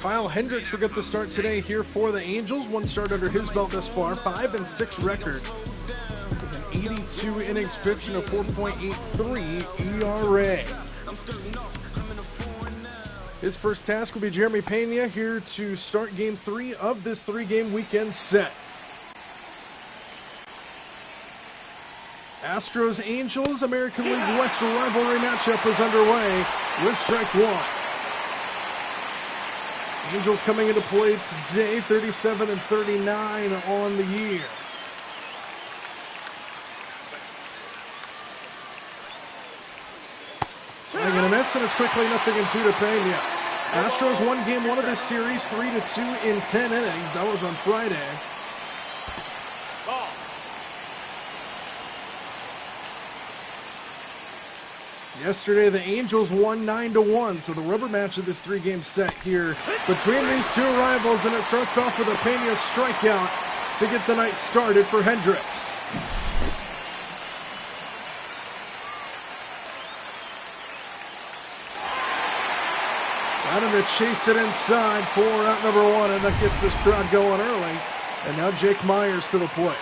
Kyle Hendricks will get the start today here for the Angels. One start under his belt thus far, 5-6 record. With an 82 innings pitched and a 4.83 ERA. His first task will be Jeremy Pena here to start game 3 of this 3-game weekend set. Astros Angels American League West rivalry matchup is underway with strike one. Angels coming into play today, 37-39 on the year. Swing and a miss, and it's quickly 0-2 to Pena. Astros won game 1 of this series 3-2 in 10 innings. That was on Friday. Yesterday, the Angels won 9-1, so the rubber match of this 3-game set here between these two rivals, and it starts off with a Pena strikeout to get the night started for Hendricks. Got him to chase it inside for out number 1, and that gets this crowd going early. And now Jake Myers to the plate.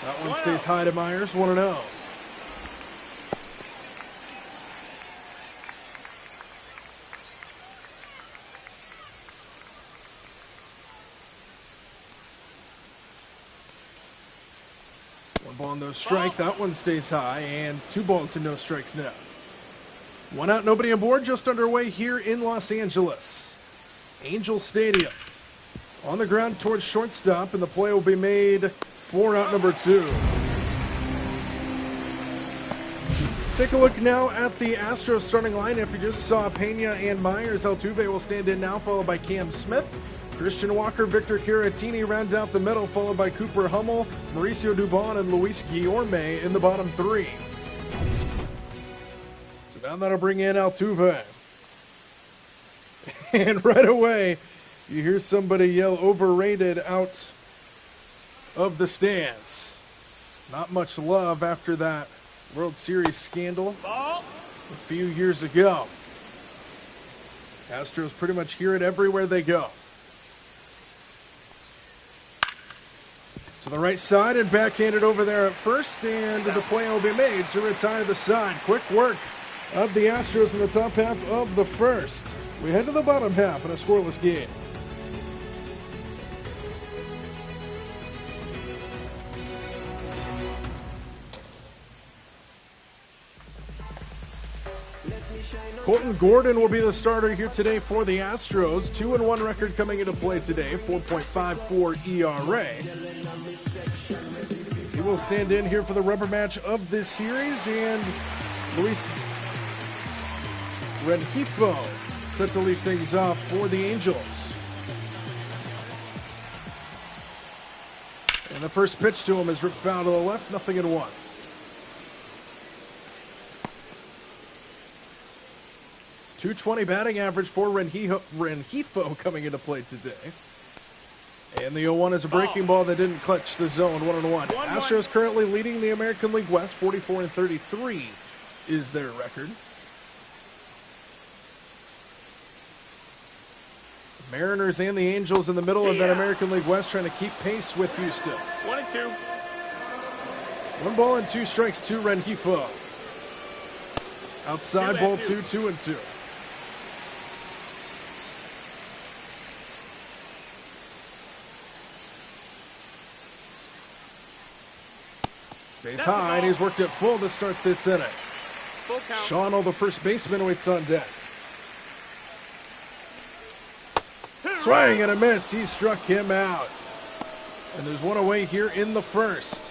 That one stays high to Myers, 1-0. One ball and no strike. That one stays high, and 2 balls and no strikes now. 1 out, nobody on board, just underway here in Los Angeles. Angel Stadium. On the ground towards shortstop, and the play will be made for out number 2. Take a look now at the Astros starting lineup. You just saw Pena and Myers. Altuve will stand in now, followed by Cam Smith. Christian Walker, Victor Caratini round out the middle, followed by Cooper Hummel, Mauricio Dubon, and Luis Guillorme in the bottom 3. So now that'll bring in Altuve. And right away, you hear somebody yell overrated out of the stands. Not much love after that World Series scandal a few years ago. Astros pretty much hear it everywhere they go. To the right side and backhanded over there at first, and the play will be made to retire the side. Quick work of the Astros in the top half of the first. We head to the bottom half in a scoreless game. Colton Gordon will be the starter here today for the Astros. 2-1 record coming into play today, 4.54 ERA. He will stand in here for the rubber match of this series, and Luis Rengifo set to lead things off for the Angels. And the first pitch to him is ripped foul to the left, 0-1. .220 batting average for Rengifo coming into play today. And the 0-1 is a breaking ball that didn't clutch the zone, 1-1. Astros currently leading the American League West, 44-33 is their record. Mariners and the Angels in the middle of that American League West trying to keep pace with Houston. 1-2. 1 ball and 2 strikes to Rengifo. Outside ball 2, 2-2. Stays high, and he's worked it full to start this inning. Shawno, the first baseman, waits on deck. Swing and a miss. He struck him out. And there's one away here in the first.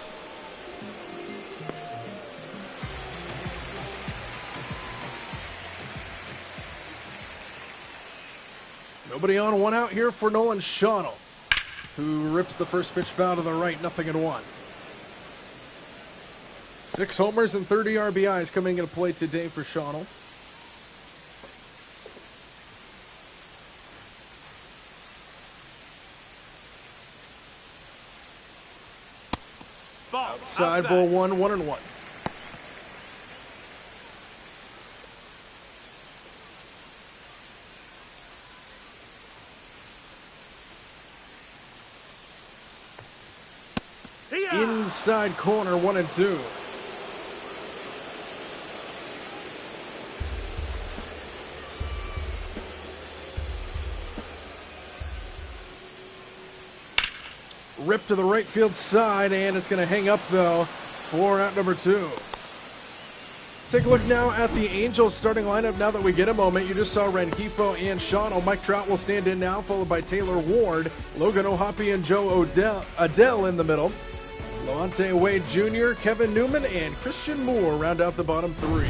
Nobody on, 1 out here for Nolan Shawno, who rips the first pitch foul to the right, 0-1. 6 homers and 30 RBIs coming into play today for Shawno. Outside ball 1, 1-1. inside corner, 1-2. Rip to the right field side, and it's going to hang up, though, for out number 2. Take a look now at the Angels starting lineup now that we get a moment. You just saw Rengifo and Shawano. Mike Trout will stand in now, followed by Taylor Ward, Logan O'Hoppe, and Joe Adell in the middle. Loante Wade Jr., Kevin Newman, and Christian Moore round out the bottom 3.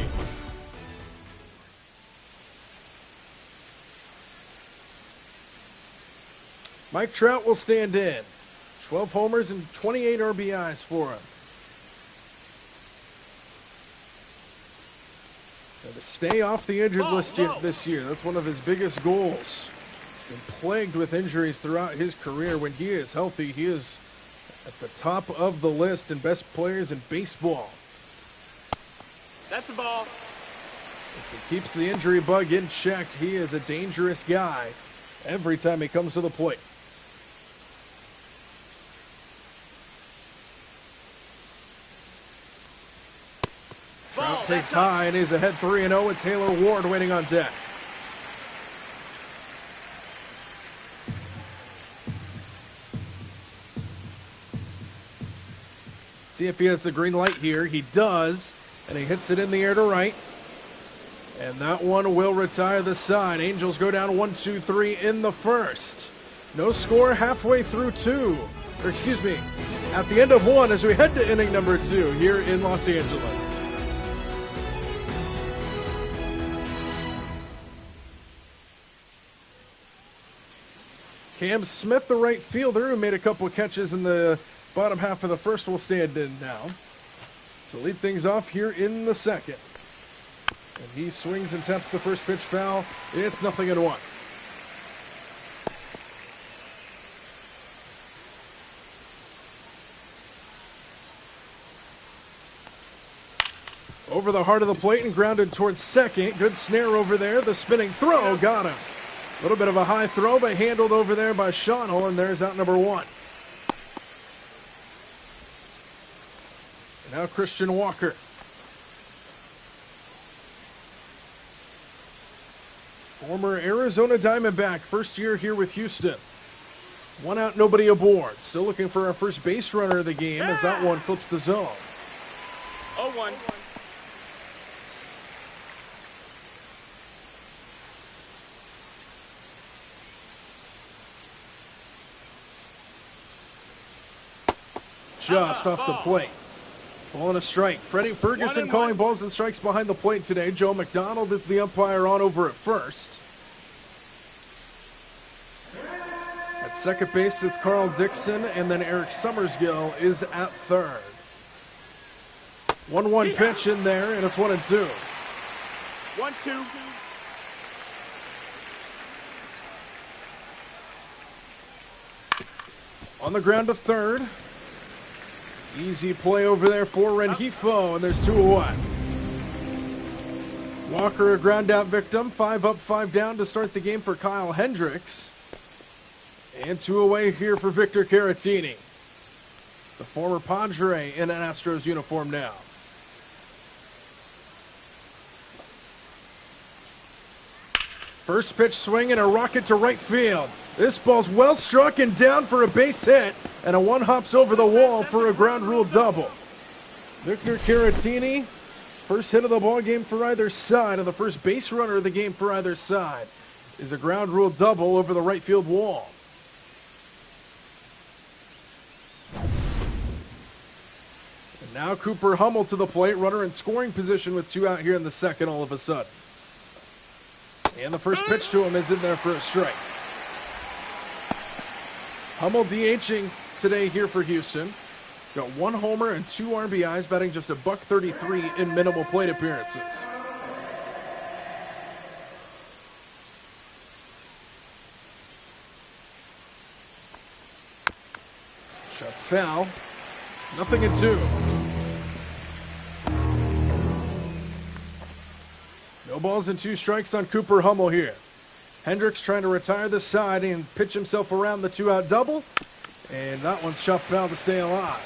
Mike Trout will stand in. 12 homers and 28 RBIs for him. And to stay off the injured list this year, that's one of his biggest goals. Been plagued with injuries throughout his career. When he is healthy, he is at the top of the list in best players in baseball. That's a ball. If he keeps the injury bug in check, he is a dangerous guy every time he comes to the plate. Trout takes high and is ahead 3-0 with Taylor Ward waiting on deck. See if he has the green light here. He does, and he hits it in the air to right. And that one will retire the side. Angels go down 1-2-3 in the first. No score halfway through 2. Or excuse me, at the end of 1 as we head to inning number 2 here in Los Angeles. Cam Smith, the right fielder, who made a couple of catches in the bottom half of the first, will stand in now to lead things off here in the second. And he swings and taps the first pitch foul. It's 0-1. Over the heart of the plate and grounded towards second. Good snare over there. The spinning throw got him. A little bit of a high throw, but handled over there by Shawano, and there's out number 1. And now Christian Walker. Former Arizona Diamondback, first year here with Houston. 1 out, nobody aboard. Still looking for our first base runner of the game as that one flips the zone. 0-1. Just off the plate. Ball and a strike. Freddie Ferguson calling balls and strikes behind the plate today. Joe McDonald is the umpire on over at first. At second base, it's Carl Dixon, and then Eric Summersgill is at third. 1-1 pitch in there, and it's 1-2. 1-2. On the ground to third. Easy play over there for Rengifo, and there's 2 away. Walker, a ground out victim. 5 up, 5 down to start the game for Kyle Hendricks. And 2 away here for Victor Caratini, the former Padre in an Astros uniform now. First pitch swing and a rocket to right field. This ball's well struck and down for a base hit, and a one hops over the wall for a ground rule double. Victor Caratini, first hit of the ball game for either side, and the first base runner of the game for either side is a ground rule double over the right field wall. And now Cooper Hummel to the plate, runner in scoring position with 2 out here in the second all of a sudden. And the first pitch to him is in there for a strike. Hummel DHing today here for Houston. Got 1 homer and 2 RBIs, batting just a .133 in minimal plate appearances. Shot foul. 0-2. No balls and 2 strikes on Cooper Hummel here. Hendricks trying to retire the side and pitch himself around the 2-out double. And that one's shot foul to stay alive.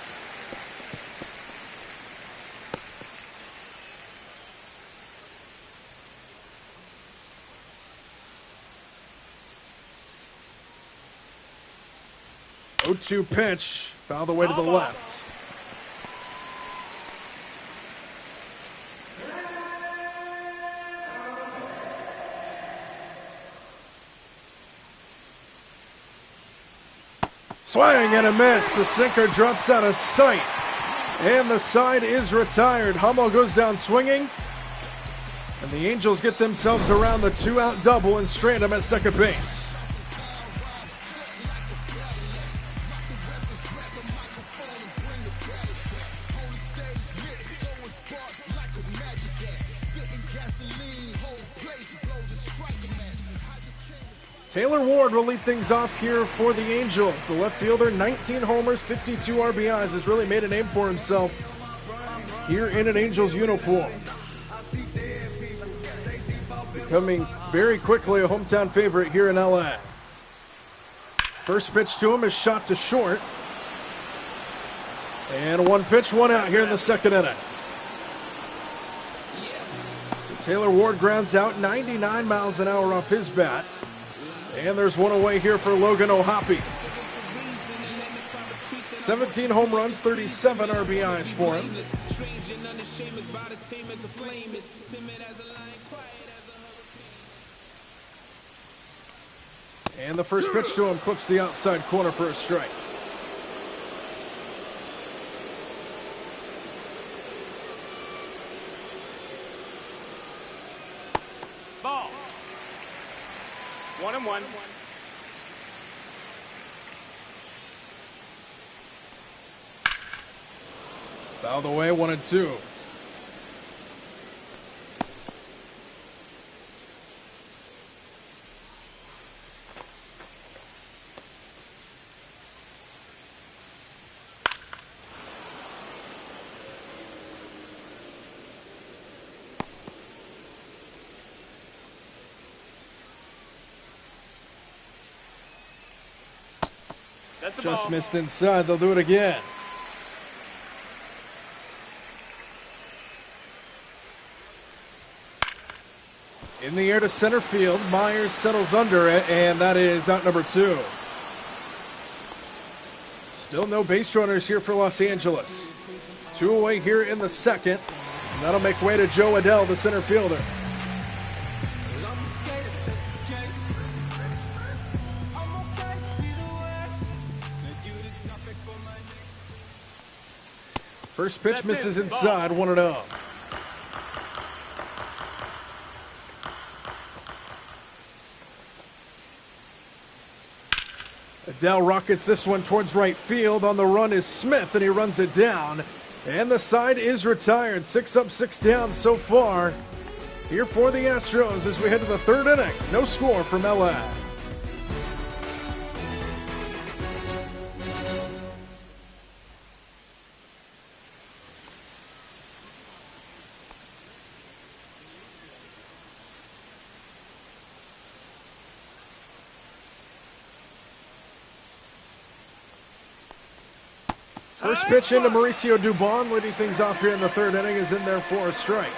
0-2 pitch. Fouled away to the left. Swing and a miss. The sinker drops out of sight. And the side is retired. Hummel goes down swinging. And the Angels get themselves around the 2-out double and strand him at second base. Taylor Ward will lead things off here for the Angels. The left fielder, 19 homers, 52 RBIs, has really made a name for himself here in an Angels uniform. Becoming very quickly a hometown favorite here in LA. First pitch to him is shot to short. And one pitch, one out here in the second inning. So Taylor Ward grounds out 99 miles an hour off his bat. And there's one away here for Logan O'Hoppe. 17 home runs, 37 RBIs for him. And the first pitch to him clips the outside corner for a strike. Ball. 1-1. Fouled away, 1-2. That's the Just ball. missed inside. They'll do it again. In the air to center field. Myers settles under it, and that is out number 2. Still no base runners here for Los Angeles. 2 away here in the second, and that'll make way to Joe Adell, the center fielder. First pitch misses inside, 1-0. Adell rockets this one towards right field. On the run is Smith, and he runs it down. And the side is retired. 6 up, 6 down so far here for the Astros as we head to the third inning. No score from LA. First pitch into Mauricio Dubon, leading things off here in the third inning, is in there for a strike.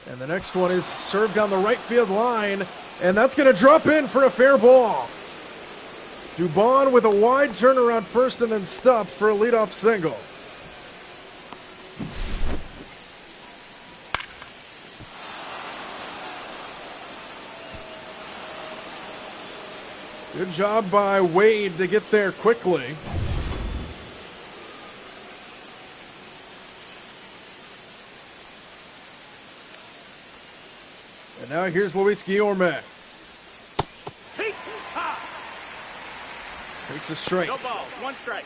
And the next one is served down the right field line, and that's going to drop in for a fair ball. Dubon with a wide turnaround first and then stops for a leadoff single. Good job by Wade to get there quickly. And now here's Luis Guillorme. Takes a strike. No ball. 1 strike.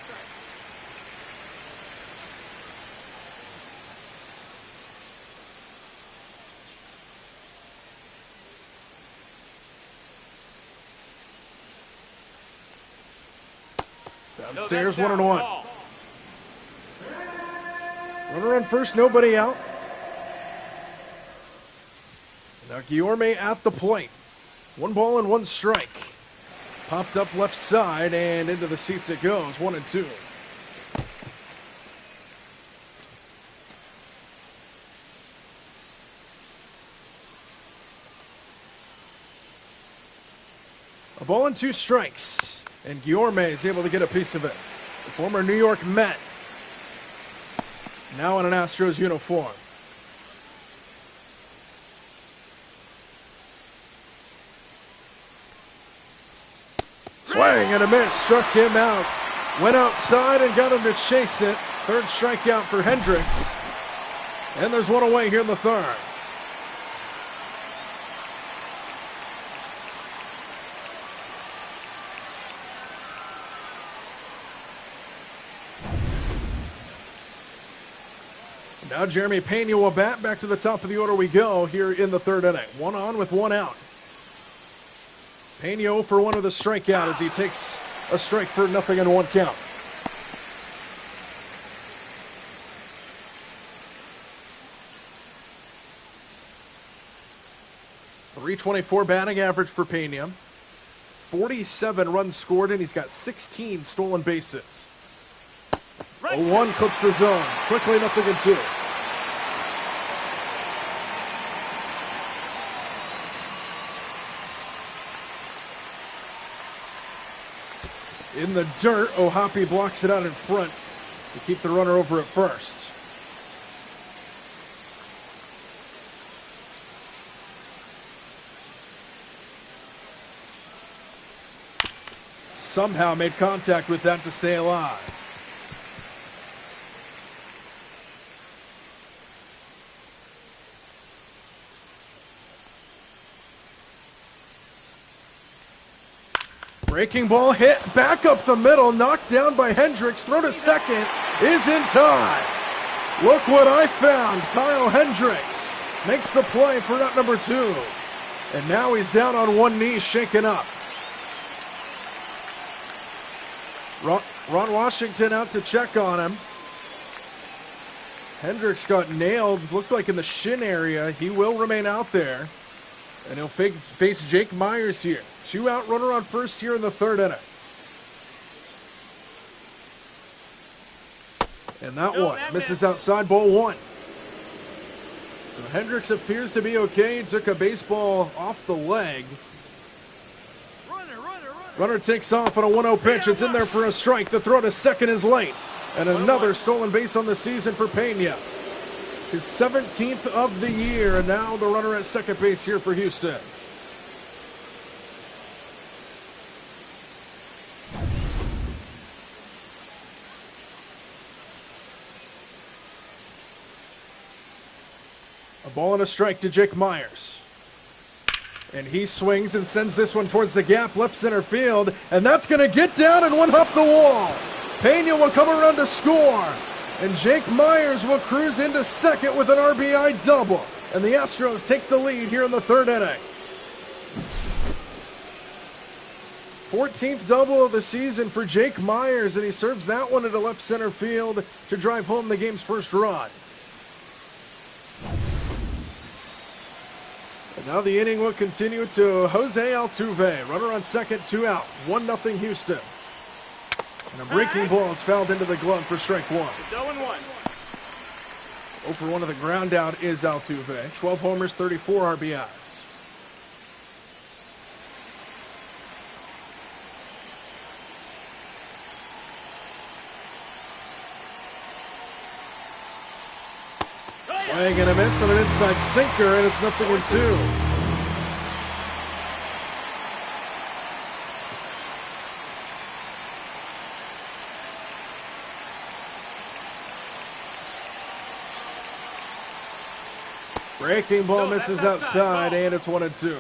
Downstairs, 1-1. Runner on first, nobody out. Now Guillorme at the plate. 1 ball and 1 strike. Popped up left side and into the seats it goes. 1-2. ball and 2 strikes. And Guillorme is able to get a piece of it. The former New York Met. Now in an Astros uniform. Swing and a miss. Struck him out. Went outside and got him to chase it. 3rd strikeout for Hendricks. And there's one away here in the 3rd. Now Jeremy Pena will bat. Back to the top of the order we go here in the 3rd inning. 1 on with 1 out. Pena 0 for 1 with a strikeout as he takes a strike for 0 and 1 count. .324 batting average for Pena. 47 runs scored, and he's got 16 stolen bases. 0-1 clips the zone. Quickly 0 and 2. In the dirt, O'Hoppe blocks it out in front to keep the runner over at first. Somehow made contact with that to stay alive. Breaking ball hit back up the middle, knocked down by Hendricks. Throw to second is in time. Look what I found. Kyle Hendricks makes the play for out number 2. And now he's down on one knee, shaken up. Ron Washington out to check on him. Hendricks got nailed, looked like in the shin area. He will remain out there. And he'll face Jake Myers here. 2 out, runner on first here in the 3rd inning. And that one misses outside, ball 1. So Hendricks appears to be okay. He took a baseball off the leg. Runner takes off on a 1-0 pitch. It's in there for a strike. The throw to second is late. And another stolen base on the season for Pena. His 17th of the year. And now the runner at second base here for Houston. A ball and a strike to Jake Myers. And he swings and sends this one towards the gap, left center field. And that's going to get down and one up the wall. Pena will come around to score. And Jake Myers will cruise into second with an RBI double. And the Astros take the lead here in the 3rd inning. 14th double of the season for Jake Myers. And he serves that one into left center field to drive home the game's first run. And now the inning will continue to Jose Altuve. Runner on second, 2 out. 1-0 Houston. And a breaking ball is fouled into the glove for strike 1. 0-1. 0 for 1 of the ground out is Altuve. 12 homers, 34 RBIs. Swing and a miss on an inside sinker, and it's 0 and 2. Breaking ball misses outside, and it's 1 and 2.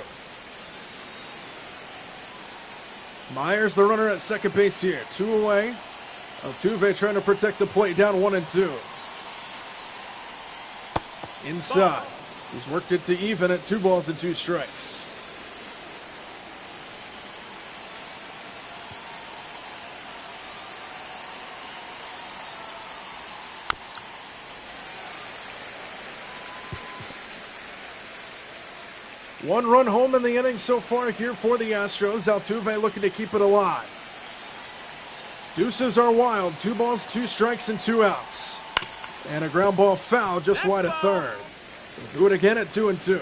Myers, the runner at second base here. 2 away. Altuve trying to protect the plate, down 1 and 2. Inside. He's worked it to even at 2 balls and 2 strikes. One run home in the inning so far here for the Astros. Altuve looking to keep it alive. Deuces are wild. 2 balls, 2 strikes, and 2 outs. And a ground ball foul just wide of third. We'll do it again at 2 and 2.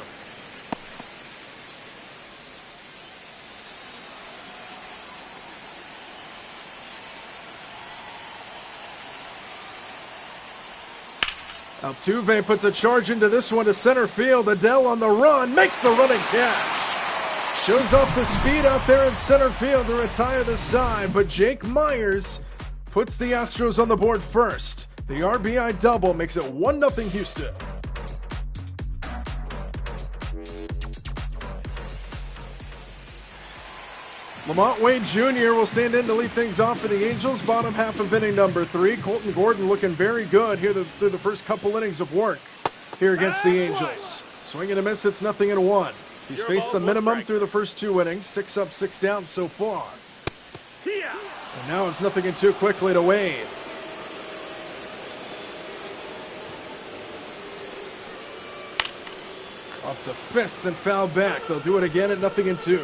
Altuve puts a charge into this one to center field. Adele on the run, makes the running catch. Shows off the speed out there in center field to retire the side, but Jake Myers puts the Astros on the board first. The RBI double makes it 1-0 Houston. Lamont Wade Jr. will stand in to lead things off for the Angels. Bottom half of inning number 3. Colton Gordon looking very good here through the first couple innings of work here against the Angels. Swing and a miss, it's 0-1. He's faced the minimum through the first 2 innings. 6 up, 6 down so far. And now it's 0-2 quickly to Wade. Off the fists and foul back. They'll do it again at 0-2.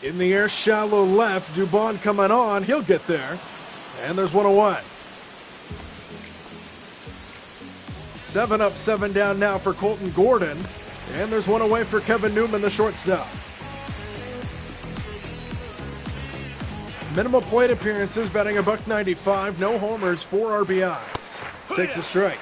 In the air, shallow left. Dubon coming on. He'll get there. And there's 1-1. 7 up, 7 down now for Colton Gordon. And there's 1 away for Kevin Newman, the shortstop. Minimal plate appearances, batting $195. No homers, 4 RBIs. Takes a strike.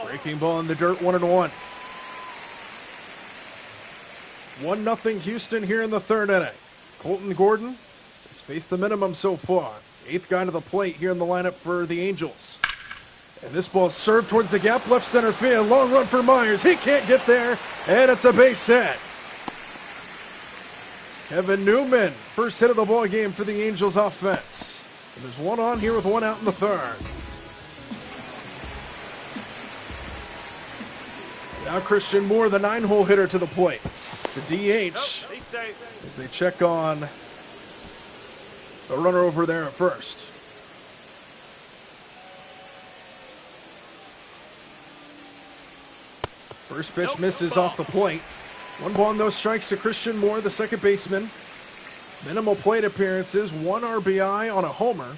Breaking ball in the dirt, 1-1. 1-0 Houston here in the third inning. Colton Gordon has faced the minimum so far. 8th guy to the plate here in the lineup for the Angels. And this ball served towards the gap, left center field. Long run for Myers. He can't get there, and it's a base hit. Kevin Newman, first hit of the ball game for the Angels offense. And there's 1 on here with 1 out in the third. Now Christian Moore, the 9-hole hitter, to the plate. The DH, as they check on the runner over there at first. First pitch misses off the plate. 1 ball, no strikes to Christian Moore, the second baseman. Minimal plate appearances, 1 RBI on a homer.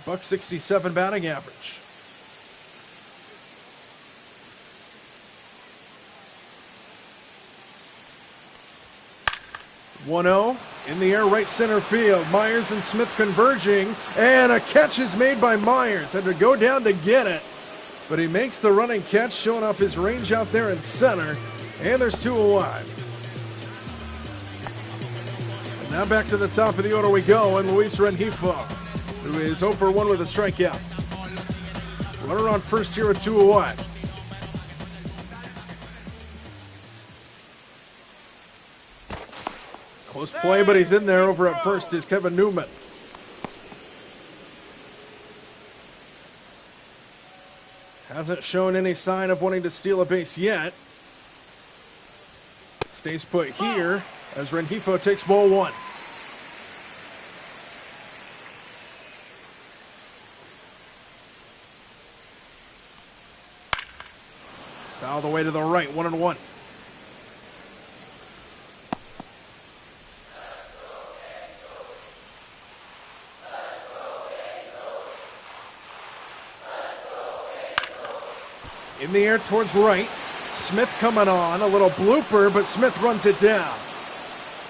$167 batting average. 1-0 in the air, right center field. Myers and Smith converging, and a catch is made by Myers. Had to go down to get it, but he makes the running catch, showing off his range out there in center. And there's 2 away. And now back to the top of the order we go, and Luis Rengifo, who is 0 for 1 with a strikeout. Runner on first here with 2 away. Close play, but he's in there. Over at first is Kevin Newman. Hasn't shown any sign of wanting to steal a base yet. Stays put here as Rengifo takes ball 1. Foul the way to the right, 1-1. In the air towards right. Smith coming on. A little blooper, but Smith runs it down.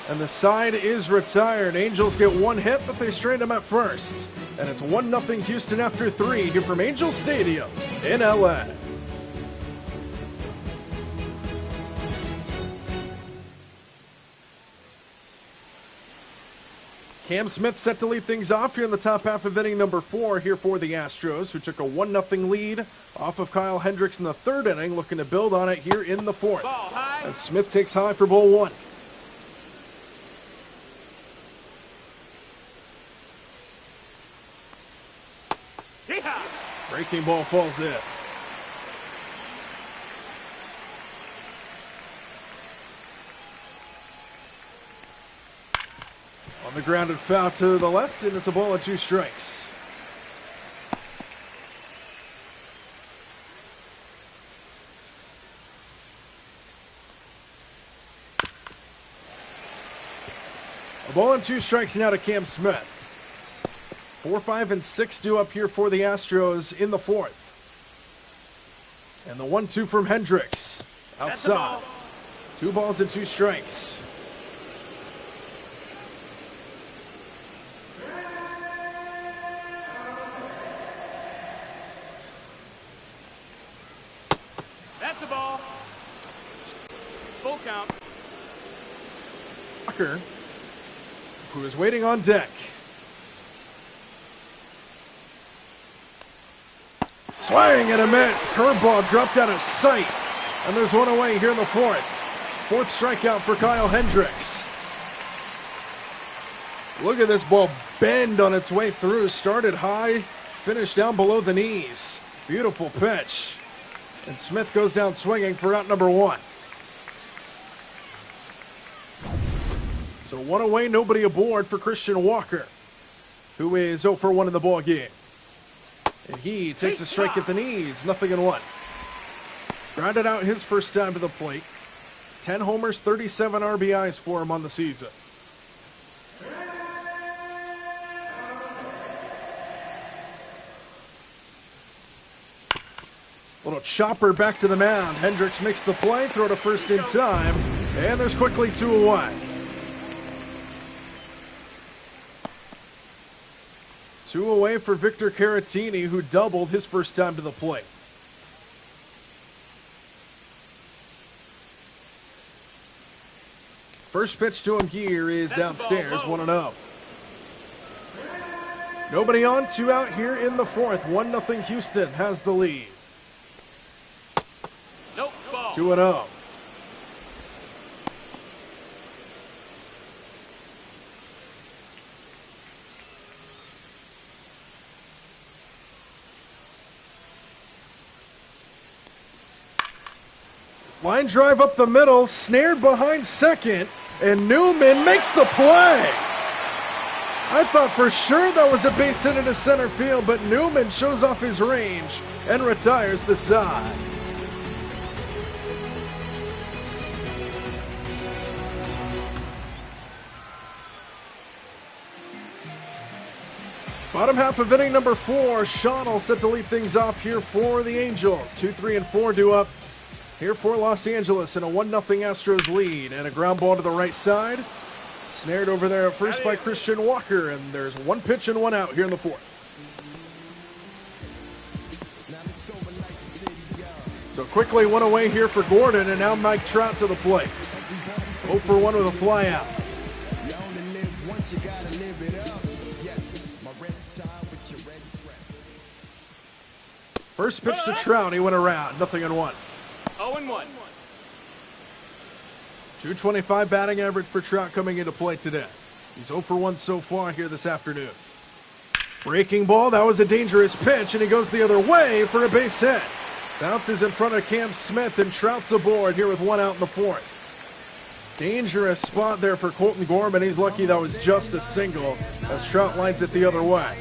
And the side is retired. Angels get 1 hit, but they straighten him at first. And it's 1-0 Houston after 3 here from Angel Stadium in LA. Cam Smith set to lead things off here in the top half of inning number 4 here for the Astros, who took a 1-0 lead off of Kyle Hendricks in the third inning, looking to build on it here in the fourth. As Smith takes high for ball 1. Breaking ball falls in. On the grounded foul to the left, and it's a ball and 2 strikes. A ball and 2 strikes now to Cam Smith. 4, 5, and 6 due up here for the Astros in the fourth. And the 1-2 from Hendricks. Outside. 2 balls and 2 strikes. That's the ball. Full count. Walker, who is waiting on deck. Swing and a miss. Curveball dropped out of sight. And there's one away here in the fourth. 4th strikeout for Kyle Hendricks. Look at this ball bend on its way through. Started high, finished down below the knees. Beautiful pitch. And Smith goes down swinging for out number 1. So 1 away, nobody aboard for Christian Walker, who is 0 for 1 in the ball game. And he takes a strike at the knees, 0-1. Grounded out his first time to the plate. 10 homers, 37 RBIs for him on the season. Little chopper back to the mound. Hendricks makes the play, throw to first in time, and there's quickly 2 away. 2 away for Victor Caratini, who doubled his first time to the plate. First pitch to him here is downstairs, 1-0. Nobody on, 2 out here in the fourth. 1-0 Houston has the lead. 2-0. Line drive up the middle, snared behind second, and Newman makes the play. I thought for sure that was a base hit into center field, but Newman shows off his range and retires the side. Bottom half of inning number 4, Schottel set to lead things off here for the Angels. 2, 3, and 4 due up here for Los Angeles in a 1-0 Astros lead, and a ground ball to the right side. Snared over there at first by Christian Walker, and there's 1 pitch and 1 out here in the fourth. So quickly 1 away here for Gordon, and now Mike Trout to the plate. 0 for 1 with a fly out. First pitch to Trout, he went around, 0-1. 0-1. 225 batting average for Trout coming into play today. He's 0 for 1 so far here this afternoon. Breaking ball, that was a dangerous pitch, and he goes the other way for a base hit. Bounces in front of Cam Smith, and Trout's aboard here with 1 out in the fourth. Dangerous spot there for Colton Gorman. He's lucky that was just a single as Trout lines it the other way.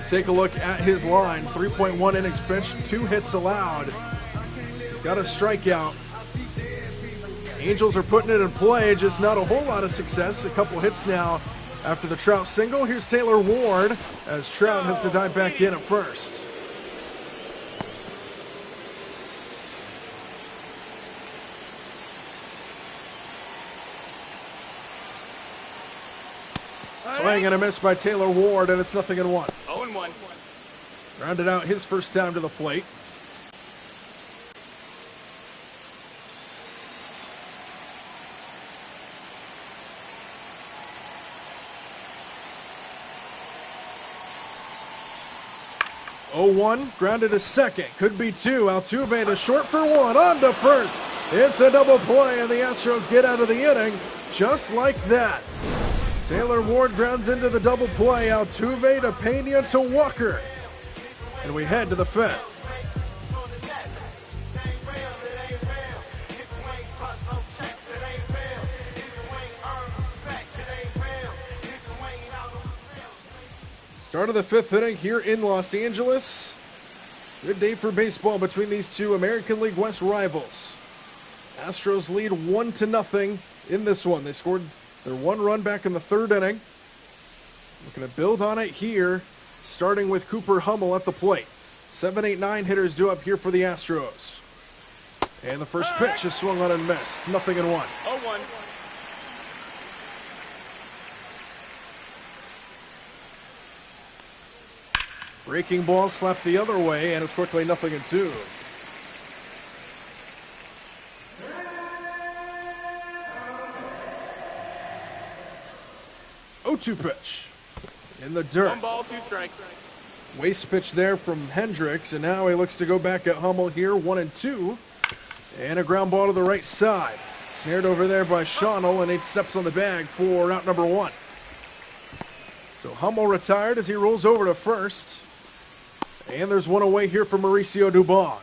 Take a look at his line. 3.1 innings pitched, 2 hits allowed. He's got a strikeout. Angels are putting it in play, just not a whole lot of success. A couple hits now after the Trout single. Here's Taylor Ward as Trout has to dive back in at first. Swing and a miss by Taylor Ward, and it's 0-1. 0-1. Rounded out his first time to the plate. Grounded to second, could be 2. Altuve to short for 1, on to first. It's a double play, and the Astros get out of the inning just like that. Taylor Ward grounds into the double play. Altuve to Pena to Walker. And we head to the fifth. Start of the fifth inning here in Los Angeles. Good day for baseball between these two American League West rivals. Astros lead 1-0 in this one. They scored their 1 run back in the third inning. Looking to build on it here, starting with Cooper Hummel at the plate. 7, 8, 9 hitters due up here for the Astros. And the first pitch is swung on and missed. 0-1. 0-1. Breaking ball slapped the other way, and it's quickly 0-2. Oh-2 pitch in the dirt. 1 ball, 2 strikes. Waste pitch there from Hendricks, and now he looks to go back at Hummel here, 1-2. And a ground ball to the right side. Snared over there by Schonnel, and 8 steps on the bag for out number 1. So Hummel retired as he rolls over to first. And there's one away here for Mauricio Dubon.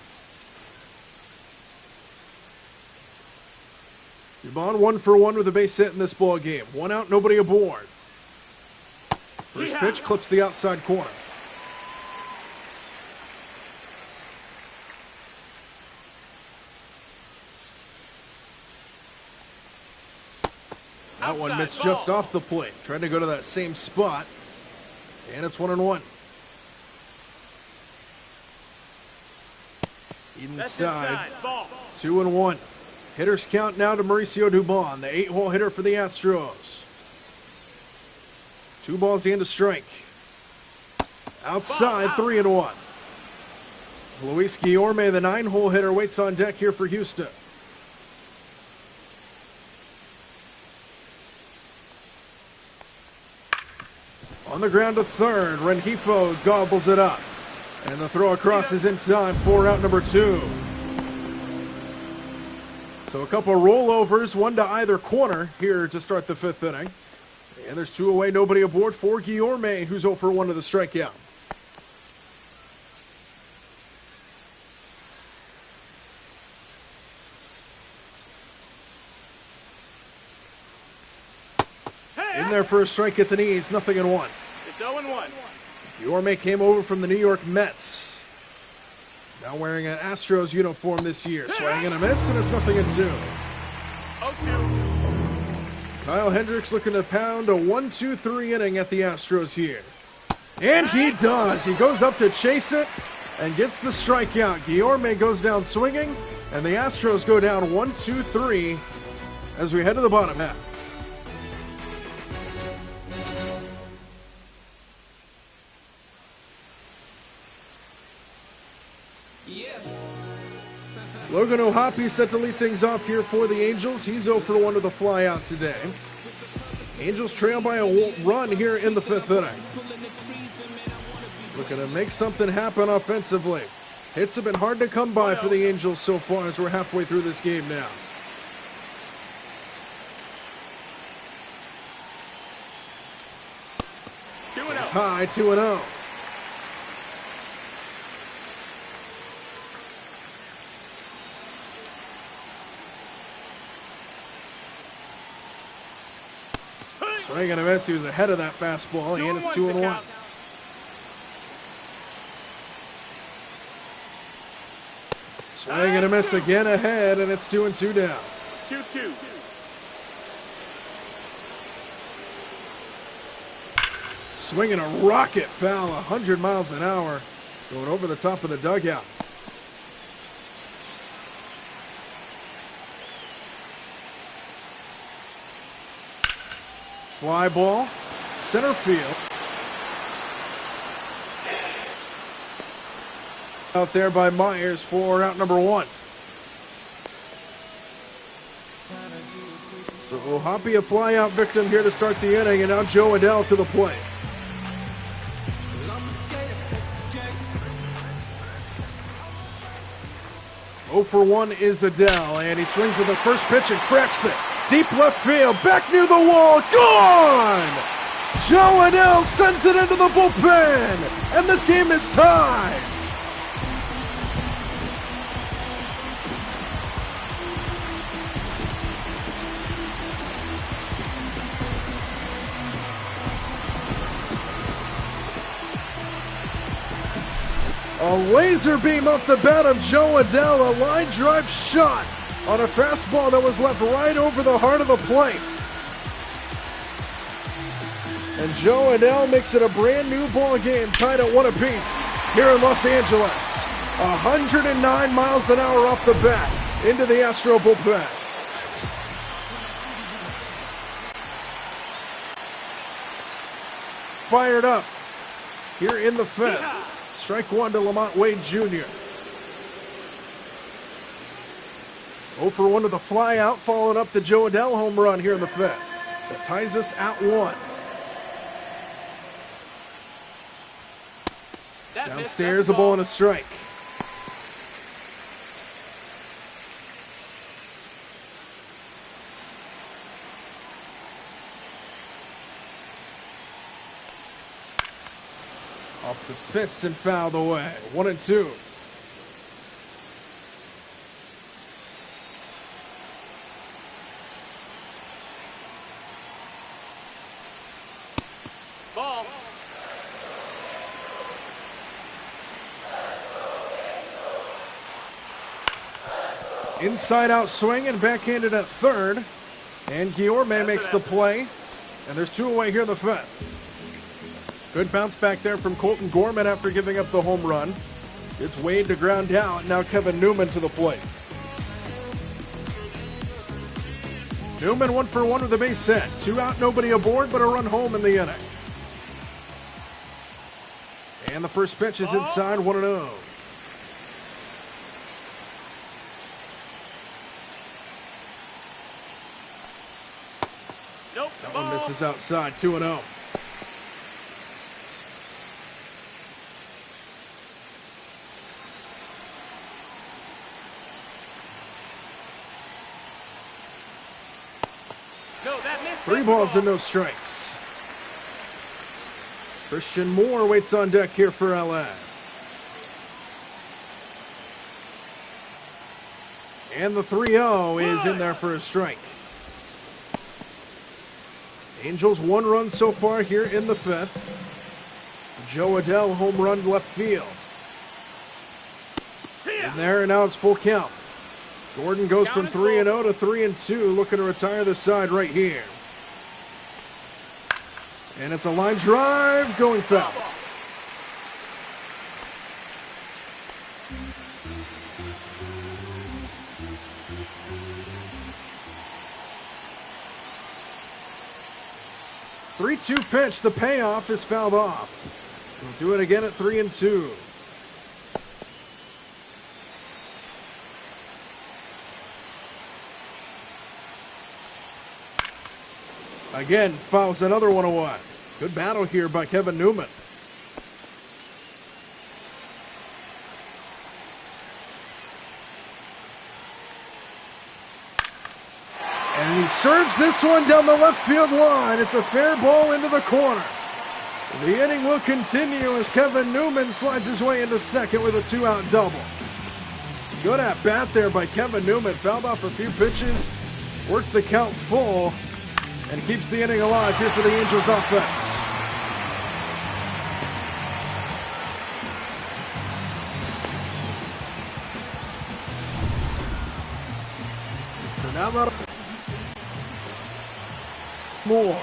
Dubon 1 for 1 with a base hit in this ball game. 1 out, nobody aboard. First pitch clips the outside corner. That one missed just off the plate. Trying to go to that same spot. And it's 1-1. Inside. 2-1. Hitters count now to Mauricio Dubon, the 8-hole hitter for the Astros. 2 balls and a strike. Outside, 3-1. Luis Guillorme, the 9-hole hitter, waits on deck here for Houston. On the ground to third, Rengifo gobbles it up. And the throw across is in time for out number 2. So a couple of rollovers, 1 to either corner here to start the 5th inning. And there's 2 away, nobody aboard for Guillorme, who's 0 for 1 to the strikeout. In there for a strike at the knees, 0-1. It's 0-1. Guillorme came over from the New York Mets. Now wearing an Astros uniform this year. Swing and a miss, and it's 0-2. 0-2. Kyle Hendricks looking to pound a 1-2-3 inning at the Astros here. And he does. He goes up to chase it and gets the strikeout. Guillorme goes down swinging, and the Astros go down 1-2-3 as we head to the bottom half. Logan O'Hoppe set to lead things off here for the Angels. He's 0 for 1 with a flyout today. Angels trail by a run here in the 5th inning. Looking to make something happen offensively. Hits have been hard to come by for the Angels so far as we're halfway through this game now. It's high, 2-0. Swing and a miss. He was ahead of that fastball, and it's 2-1. Swing and a miss again ahead, and it's 2-2 down. 2-2. Swinging a rocket foul, 100 miles an hour, going over the top of the dugout. Fly ball, center field. Out there by Myers for out number 1. So O'Hoppe a fly-out victim here to start the inning, and now Joe Adell to the plate. Oh for 1 is Adell, and he swings at the first pitch and cracks it. Deep left field, back near the wall, gone! Joe Adell sends it into the bullpen, and this game is tied. A laser beam off the bat of Joe Adell, a line drive shot on a fastball that was left right over the heart of the plate. And Joe Adell makes it a brand new ball game, tied at 1 apiece here in Los Angeles. 109 miles an hour off the bat into the Astro bullpen. Fired up here in the fifth. Strike one to Lamont Wade Jr. 0 for 1 to the fly out, following up the Joe Adell home run here in the fifth. That ties us at 1. Downstairs, a ball and a strike. Off the fists and fouled away. 1-2. Ball. Inside out swing and backhanded at third. And Guillorme makes the play. And there's 2 away here in the fifth. Good bounce back there from Colton Gorman after giving up the home run. It's Wade to ground out. Now Kevin Newman to the plate. Newman 1 for 1 with a base hit. 2 out, nobody aboard, but a run home in the inning. And the first pitch is inside, 1-0. Nope. That one misses outside, 2-0. No, that missed. 3 balls and no strikes. Christian Moore waits on deck here for LA. And the 3-0 is in there for a strike. Angels 1 run so far here in the fifth. Joe Adell home run left field. In there, and now it's full count. Gordon goes from 3-0 to 3-2, looking to retire the side right here. And it's a line drive going foul. Three-two pitch, the payoff is fouled off. We'll do it again at 3-2. Again, fouls another one away. Good battle here by Kevin Newman. And he serves this one down the left field line. It's a fair ball into the corner. The inning will continue as Kevin Newman slides his way into second with a 2-out double. Good at bat there by Kevin Newman. Fouled off a few pitches, worked the count full, and keeps the inning alive here for the Angels offense. So now that Moore.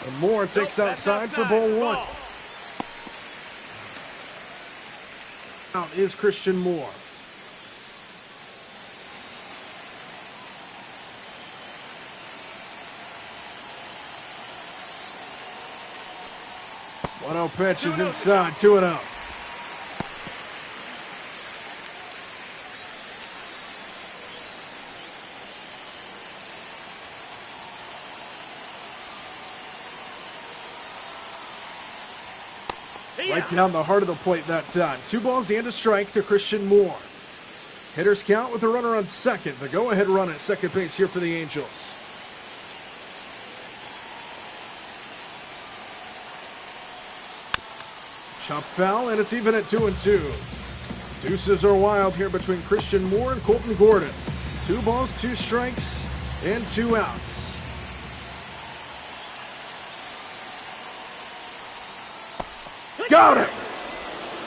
And Moore takes outside for ball 1. Out is Christian Moore. One-0 pitch is inside, 2-0. Right down the heart of the plate that time. 2 balls and a strike to Christian Moore. Hitters count with a runner on second. The go-ahead run at second base here for the Angels. Chop foul, and it's even at 2-2. Deuces are wild here between Christian Moore and Colton Gordon. 2 balls, 2 strikes, and 2 outs. Got it!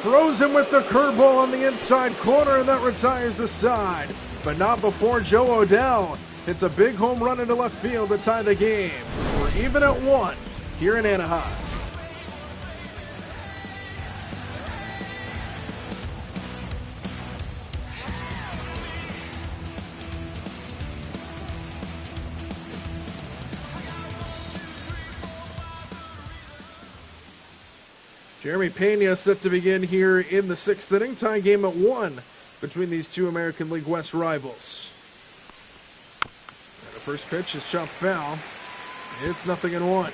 Throws him with the curveball on the inside corner, and that retires the side. But not before Joe Adell hits a big home run into left field to tie the game. We're even at 1 here in Anaheim. Jeremy Pena set to begin here in the 6th inning. Tie game at 1 between these two American League West rivals. And the first pitch is chopped foul. It's 0-1.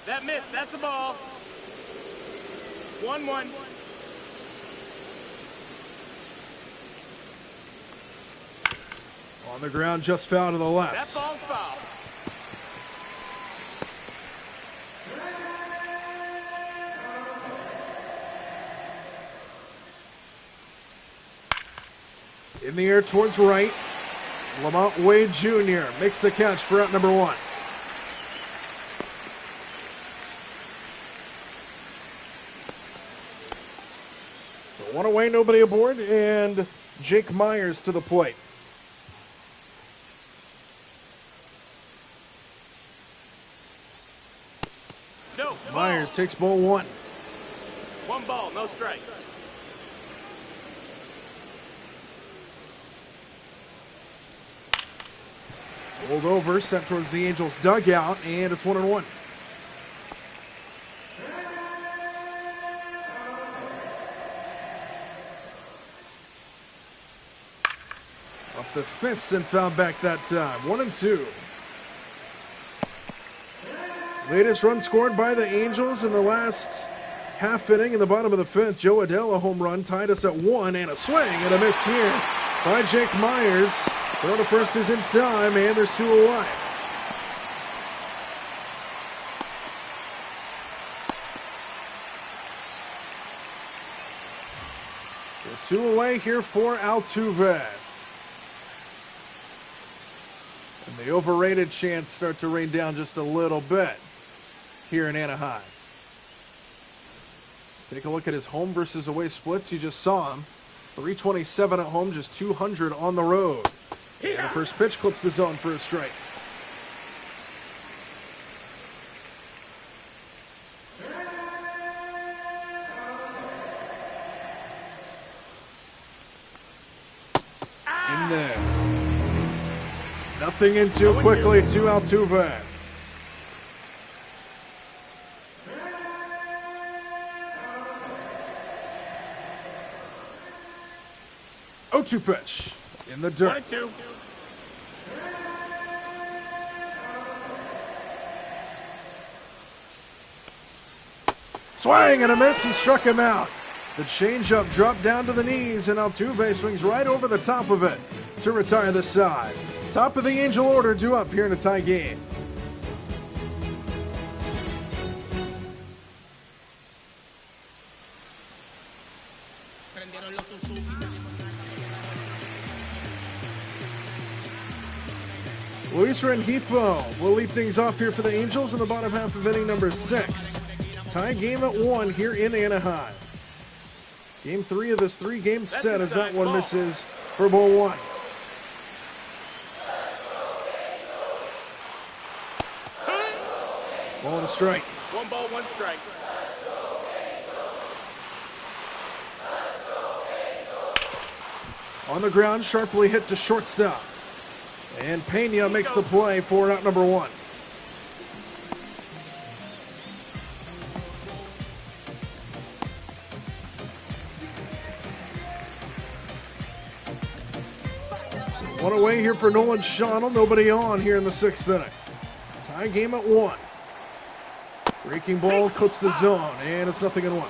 That missed. That's a ball. 1-1. On the ground, just foul to the left. That ball's foul. In the air towards right. Lamont Wade Jr. makes the catch for out number 1. So 1 away, nobody aboard, and Jake Myers to the plate. No. Myers takes ball 1. 1 ball, no strikes. Rolled over, sent towards the Angels dugout, and it's 1-1. Off the fists and fouled back that time. 1-2. Latest run scored by the Angels in the last half inning in the bottom of the 5th. Joe Adele, a home run, tied us at 1, and a swing and a miss here by Jake Myers. Throw to first is in time, and there's 2 away. So 2 away here for Altuve. And the overrated chants start to rain down just a little bit here in Anaheim. Take a look at his home versus away splits. You just saw him. 327 at home, just 200 on the road. And the first pitch clips the zone for a strike. In there. Nothing in too quickly to Altuve. 0-2 pitch in the dirt. 1-2. Swing and a miss. He struck him out. The changeup dropped down to the knees, and Altuve swings right over the top of it to retire the side. Top of the Angel order due up here in a tie game. Luis Rengifo will lead things off here for the Angels in the bottom half of inning number 6. Tie game at 1 here in Anaheim. Game 3 of this 3-game set as that one misses for ball 1. Ball and a strike. 1 ball, 1 strike. On the ground, sharply hit to shortstop. And Pena makes the play for out number 1. One away here for Nolan Schonel. Nobody on here in the 6th inning. Tie game at 1. Breaking ball clips the zone, and it's 0-1.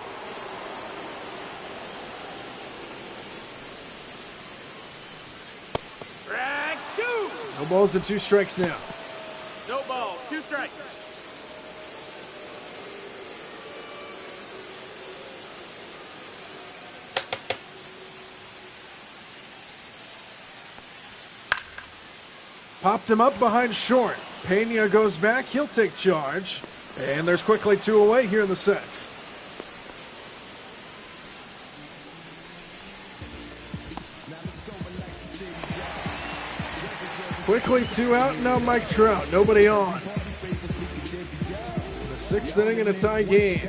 Drag 2. No balls and 2 strikes now. No balls, 2 strikes. Popped him up behind short. Pena goes back. He'll take charge. And there's quickly 2 away here in the 6th. Quickly 2 out, now Mike Trout, nobody on. In the 6th inning in a tie game.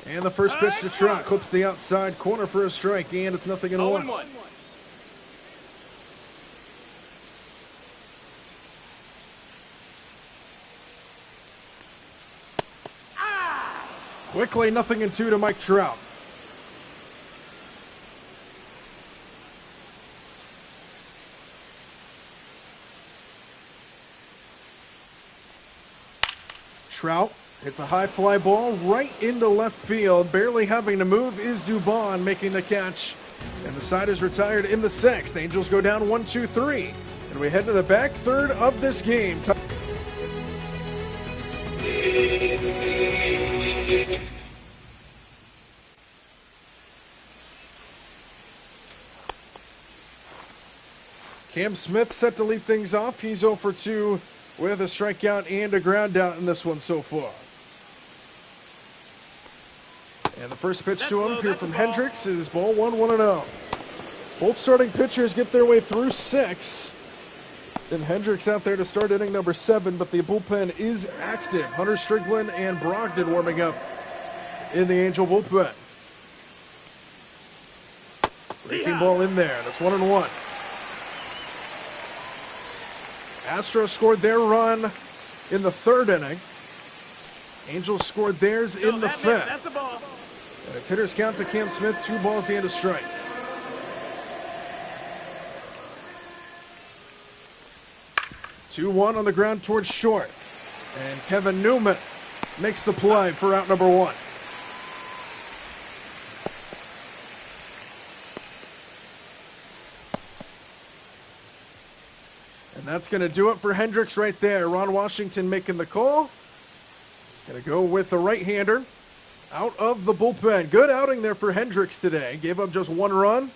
And the first pitch to Trout clips the outside corner for a strike, and it's 0-1. 0-1. Quickly 0-2 to Mike Trout. Trout hits a high fly ball right into left field. Barely having to move is Dubon making the catch. And the side is retired in the 6th. Angels go down 1-2-3. And we head to the back third of this game. Cam Smith set to lead things off. He's 0 for 2 with a strikeout and a ground out in this one so far. And the first pitch to him here from Hendricks is ball 1-1-0. Both starting pitchers get their way through 6. And Hendricks out there to start inning number 7, but the bullpen is active. Hunter Strickland and Brogdon warming up in the Angel bullpen. Breaking ball in there. That's 1-1. Astros scored their run in the 3rd inning. Angels scored theirs in the 5th. That's a ball. And it's hitter's count to Cam Smith, 2 balls and a strike. Two-1 on the ground towards short. And Kevin Newman makes the play for out number 1. And that's going to do it for Hendricks right there. Ron Washington making the call. He's going to go with the right-hander out of the bullpen. Good outing there for Hendricks today. Gave up just 1 run,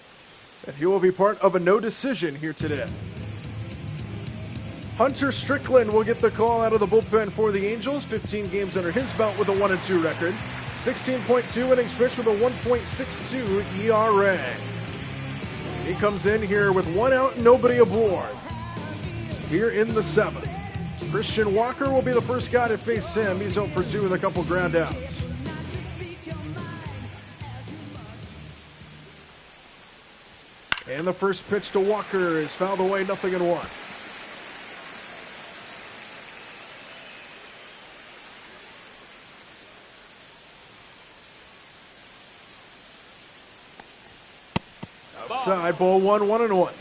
and he will be part of a no decision here today. Hunter Strickland will get the call out of the bullpen for the Angels. 15 games under his belt with a 1-2 record. 16.2 innings pitched with a 1.62 ERA. He comes in here with 1 out and nobody aboard. Here in the 7th. Christian Walker will be the first guy to face him. He's 0 for 2 with a couple ground outs. And the first pitch to Walker is fouled away, 0-1. Outside, ball 1, 1-1.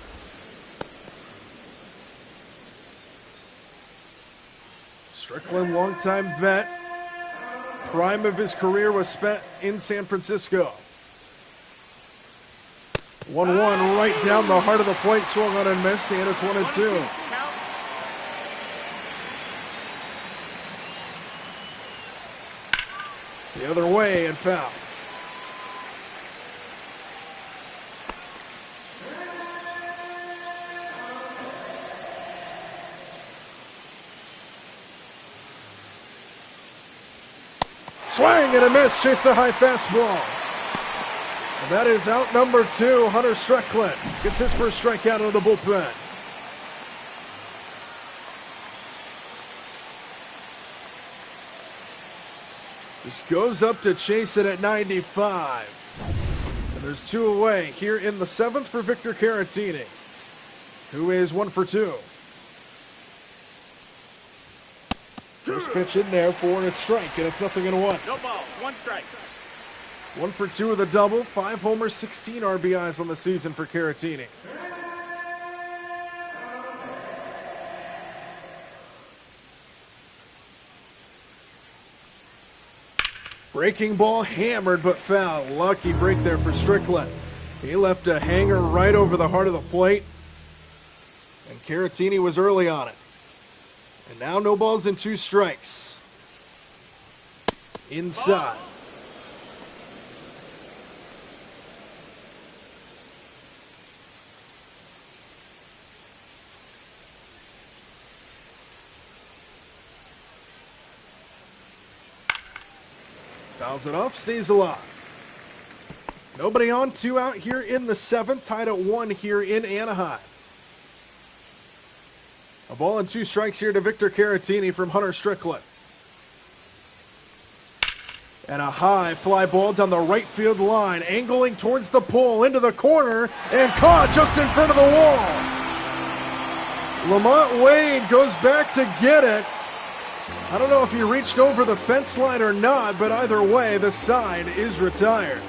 Strickland, longtime vet. Prime of his career was spent in San Francisco. 1-1 right down the heart of the plate, swung on and missed, and it's 1-2. The other way and foul. Swing and a miss, chased a high fastball. And that is out number 2. Hunter Strickland gets his first strikeout out of the bullpen. Just goes up to chase it at 95. And there's 2 away here in the 7th for Victor Caratini, who is 1 for 2. First pitch in there for a strike, and it's 0-1. No ball, 1 strike. 1 for 2 with a double, 5 homers, 16 RBIs on the season for Caratini. Breaking ball hammered but foul. Lucky break there for Strickland. He left a hanger right over the heart of the plate, and Caratini was early on it. And now no balls and 2 strikes. Inside. Fouls it off, stays alive. Nobody on, 2 out here in the 7th, tied at 1 here in Anaheim. A ball and 2 strikes here to Victor Caratini from Hunter Strickland. And a high fly ball down the right field line, angling towards the pole, into the corner, and caught just in front of the wall. Lamont Wade goes back to get it. I don't know if he reached over the fence line or not, but either way, the side is retired.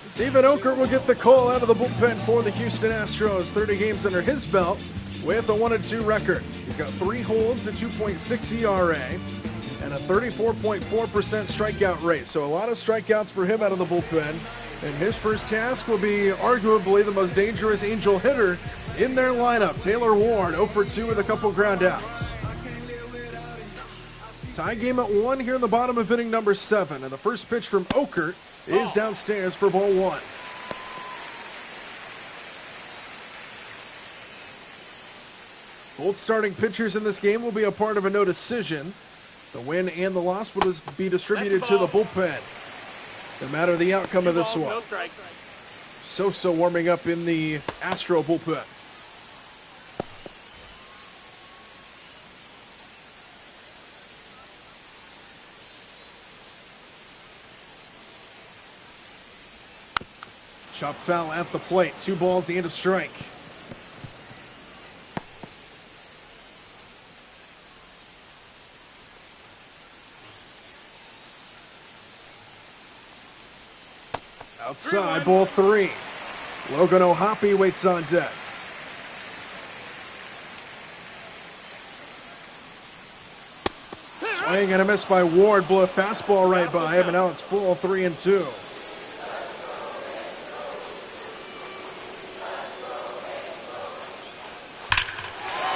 Stephen Okert will get the call out of the bullpen for the Houston Astros. 30 games under his belt with a 1-2 record. He's got 3 holds, a 2.6 ERA, and a 34.4% strikeout rate. So a lot of strikeouts for him out of the bullpen. And his first task will be arguably the most dangerous Angel hitter in their lineup. Taylor Ward, 0 for 2 with a couple ground outs. Tie game at 1 here in the bottom of inning number 7. And the first pitch from Okert is downstairs for ball 1. Both starting pitchers in this game will be a part of a no decision. The win and the loss will be distributed to the bullpen. No matter the outcome of this one. Sosa warming up in the Astro bullpen. Chop foul at the plate. 2 balls and a strike. Outside, ball 3. Logan O'Hoppe waits on deck. Swing and a miss by Ward. Blew a fastball right by him, and now it's full 3-2.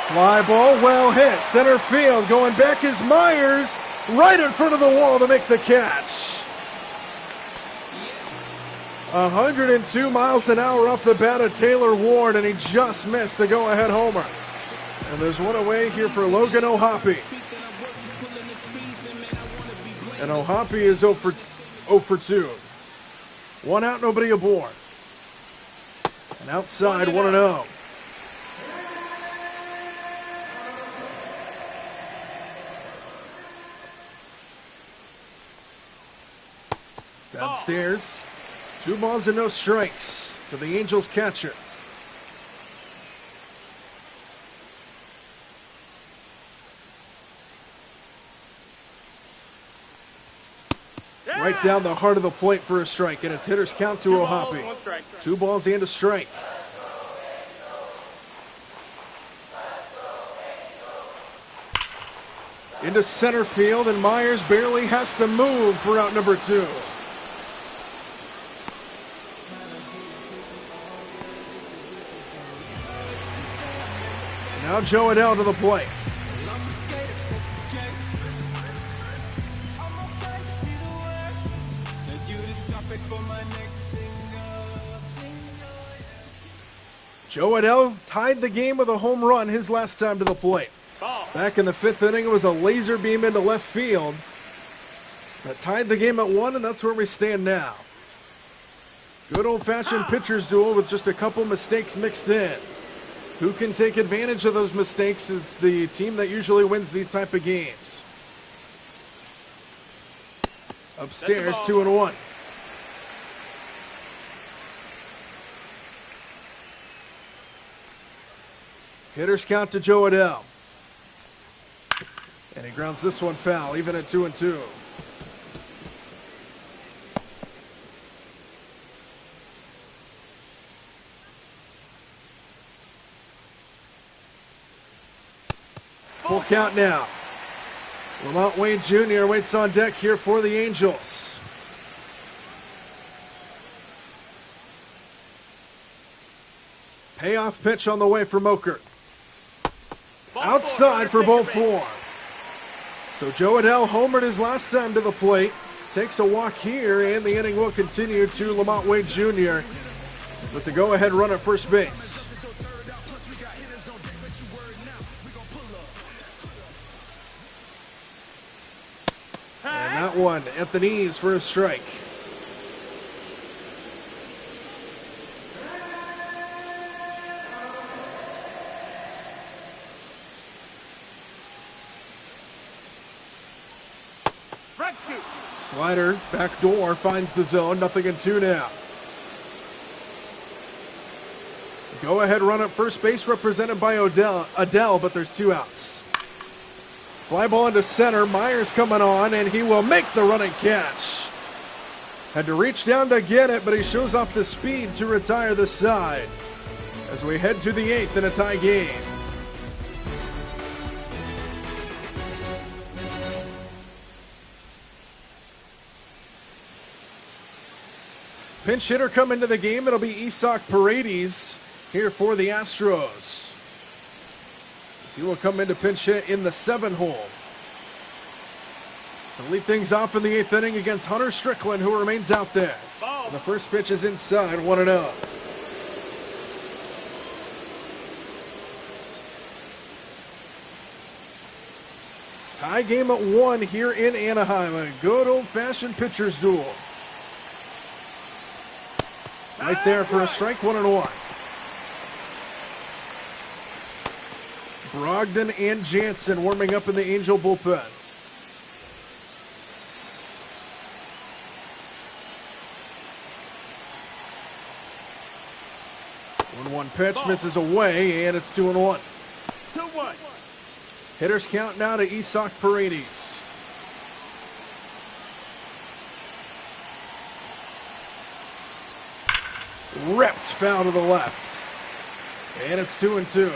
Fly ball, well hit. Center field, going back is Myers, right in front of the wall to make the catch. 102 miles an hour off the bat of Taylor Ward, and he just missed a go-ahead homer. And there's one away here for Logan O'Hoppe. And O'Hoppe is 0 for 2. 1 out, nobody aboard. And outside, 1-0. Downstairs, 2 balls and no strikes to the Angels catcher. Right down the heart of the plate for a strike, and it's hitter's count to O'Hoppe. 2 balls and a strike. Into center field, and Myers barely has to move for out number 2. Now Joe Adell to the plate. Joe Adell tied the game with a home run his last time to the plate. Back in the 5th inning, it was a laser beam into left field that tied the game at 1, and that's where we stand now. Good old-fashioned pitcher's duel with just a couple mistakes mixed in. Who can take advantage of those mistakes is the team that usually wins these type of games. Upstairs, 2-1. Hitters count to Joe Adell. And he grounds this one foul, even at 2-2. Full count now. Lamont Wade Jr. waits on deck here for the Angels. Payoff pitch on the way from Okert. Outside for ball 4. So Joe Adell homered his last time to the plate. Takes a walk here, and the inning will continue to Lamont Wade Jr. with the go-ahead run at first base. one at the knees for a strike. Strike two. Slider, back door, finds the zone. 0-2 now. Go ahead run at first base represented by Adele, but there's 2 outs. Fly ball into center. Myers coming on, and he will make the running catch. Had to reach down to get it, but he shows off the speed to retire the side. As we head to the 8th in a tie game. Pinch hitter come into the game. It'll be Isak Paredes here for the Astros. He will come into pinch hit in the 7 hole. To lead things off in the 8th inning against Hunter Strickland, who remains out there. Ball. The first pitch is inside, 1-0. Tie game at 1 here in Anaheim. A good old-fashioned pitcher's duel. Right there for a strike, 1-1. Brogdon and Jansen warming up in the Angel bullpen. 1-1 pitch, misses away, and it's 2-1. 2-1. Hitters count now to Isak Paredes. Ripped foul to the left. And it's 2-2.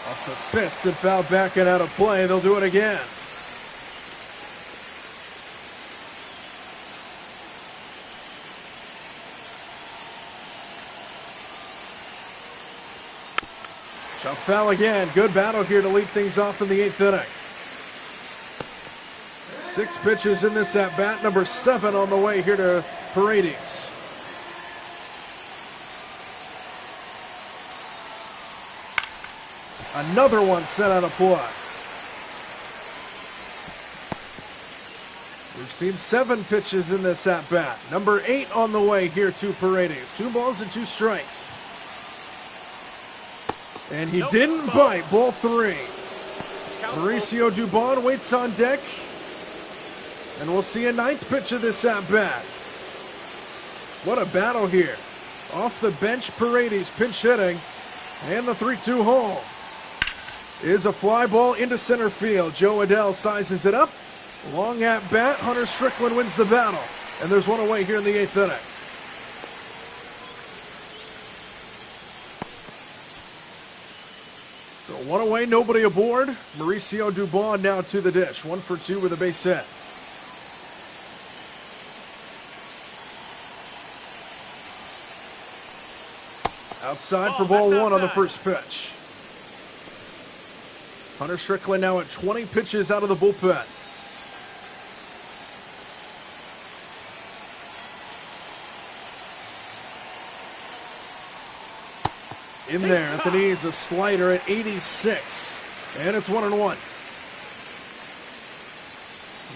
Off the fist and foul back and out of play. They'll do it again. Jump foul again. Good battle here to lead things off in the 8th inning. 6 pitches in this at bat. Number 7 on the way here to Paredes. Another one sent out of play. We've seen 7 pitches in this at bat. Number 8 on the way here to Paredes. 2 balls and 2 strikes. And he didn't bite. Ball 3. Mauricio Dubon waits on deck. And we'll see a 9th pitch of this at bat. What a battle here. Off the bench, Paredes pinch hitting. And the 3-2 home is a fly ball into center field. Joe Adele sizes it up. Long at bat. Hunter Strickland wins the battle. And there's one away here in the 8th inning. So 1 away, nobody aboard. Mauricio Dubon now to the dish. 1 for 2 with a base hit. Outside for ball 1 on the first pitch. Hunter Strickland now at 20 pitches out of the bullpen. In there at the knees, a slider at 86. And it's 1-1.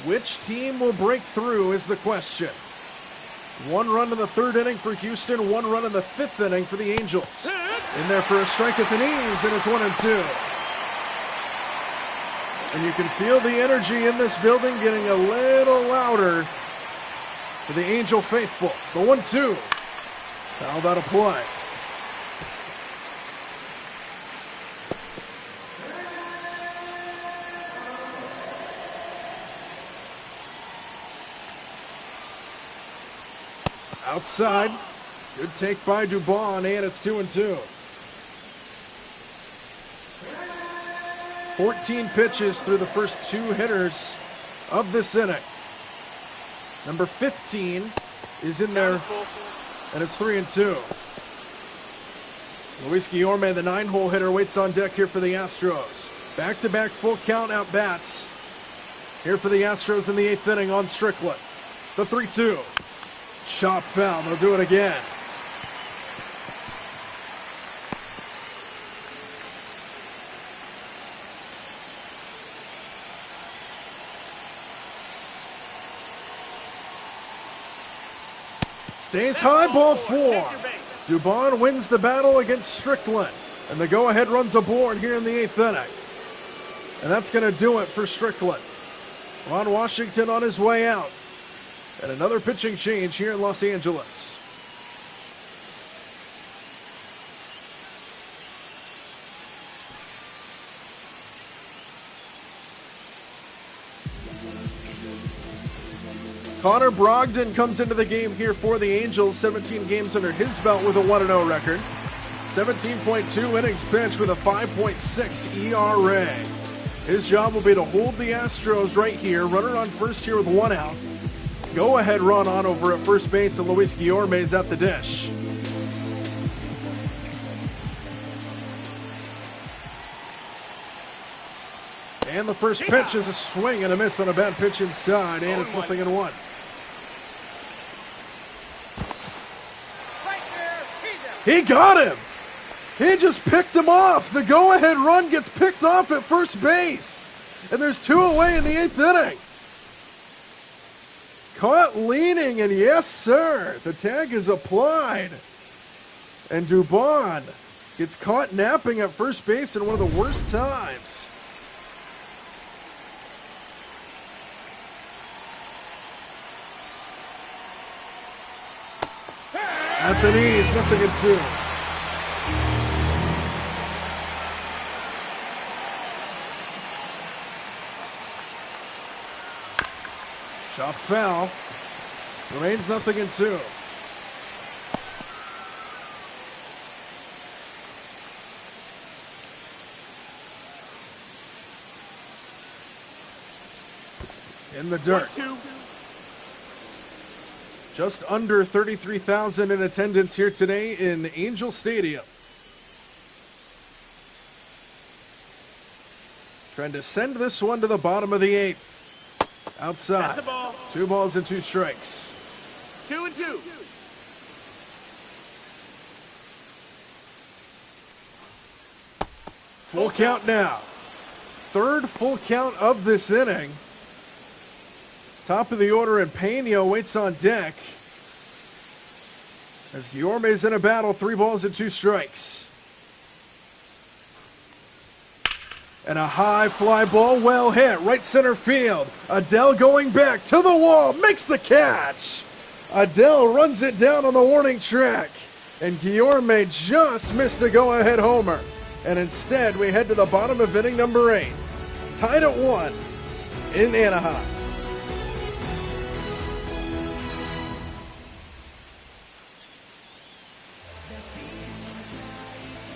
Which team will break through is the question. 1 run in the 3rd inning for Houston, 1 run in the 5th inning for the Angels. In there for a strike at the knees, and it's 1-2. And you can feel the energy in this building getting a little louder for the Angel faithful. The 1-2. Fouled out of play. Outside. Good take by Dubon, and it's 2-2. 14 pitches through the first 2 hitters of this inning. Number 15 is in there, and it's 3-2. Luis Guillorme, the 9-hole hitter, waits on deck here for the Astros. Back-to-back full count out bats here for the Astros in the 8th inning on Strickland. The 3-2. Chop foul. They'll do it again. Stays high, ball 4. Dubon wins the battle against Strickland. And the go-ahead runs aboard here in the 8th inning. And that's going to do it for Strickland. Ron Washington on his way out. And another pitching change here in Los Angeles. Connor Brogdon comes into the game here for the Angels. 17 games under his belt with a 1-0 record. 17.2 innings pitched with a 5.6 ERA. His job will be to hold the Astros right here. Runner on first here with 1 out. Go ahead run on over at first base, and Luis Guillorme's at the dish. And the first pitch is a swing and a miss on a bad pitch inside, and it's 0-1. He got him. He just picked him off. The go-ahead run gets picked off at first base. And there's 2 away in the 8th inning. Caught leaning, and yes, sir, the tag is applied. And Dubon gets caught napping at first base in one of the worst times. At the knees, 0-2. Chop foul. Remains 0-2. In the dirt. Just under 33,000 in attendance here today in Angel Stadium. Trying to send this one to the bottom of the 8th. Outside. 2 balls and 2 strikes. 2-2. Full count now. 3rd full count of this inning. Top of the order, and Pena waits on deck. As Guillorme's in a battle, 3 balls and 2 strikes. And a high fly ball, well hit, right center field. Adele going back to the wall, makes the catch. Adele runs it down on the warning track. And Guillorme just missed a go-ahead homer. And instead, we head to the bottom of inning number 8. Tied at 1 in Anaheim.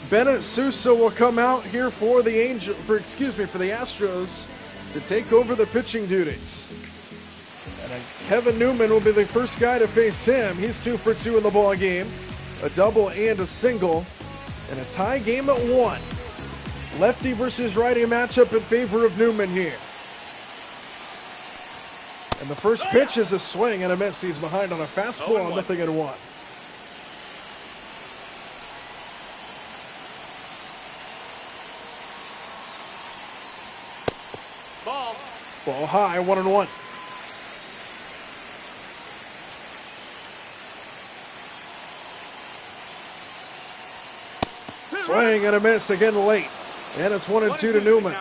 Bennett Sousa will come out here for the Astros to take over the pitching duties. And Kevin Newman will be the first guy to face him. He's 2 for 2 in the ball game, a double and a single, and a tie game at 1. Lefty versus righty matchup in favor of Newman here. And the first pitch is a swing and a miss. He's behind on a fastball, 0-1. Ball high, 1-1. Swing and a miss again late. And it's 1-2 to Newman.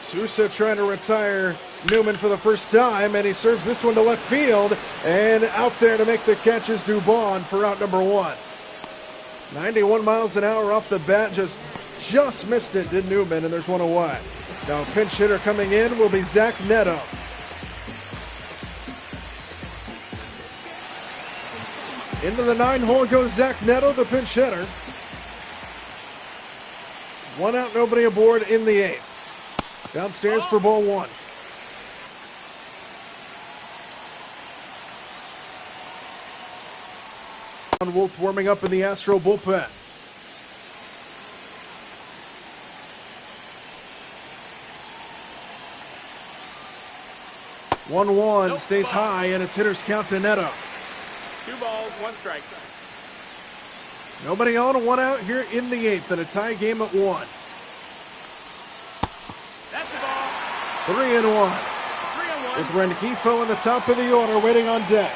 Sousa trying to retire Newman for the first time, and he serves this one to left field. And out there to make the catch is Dubon for out number 1. 91 miles an hour off the bat, just missed it, did Newman, and there's 1 away. Now pinch hitter coming in will be Zach Neto. Into the 9-hole goes Zach Neto, the pinch hitter. 1 out, nobody aboard in the 8th. Downstairs for ball 1. Wolf warming up in the Astro bullpen. 1-1 Nope, stays ball. high, and it's hitter's count to Neto. 2 balls, 1 strike. Nobody on, 1 out here in the 8th, and a tie game at 1. That's the ball. 3-1. 3-1. With Rengifo in the top of the order, waiting on deck.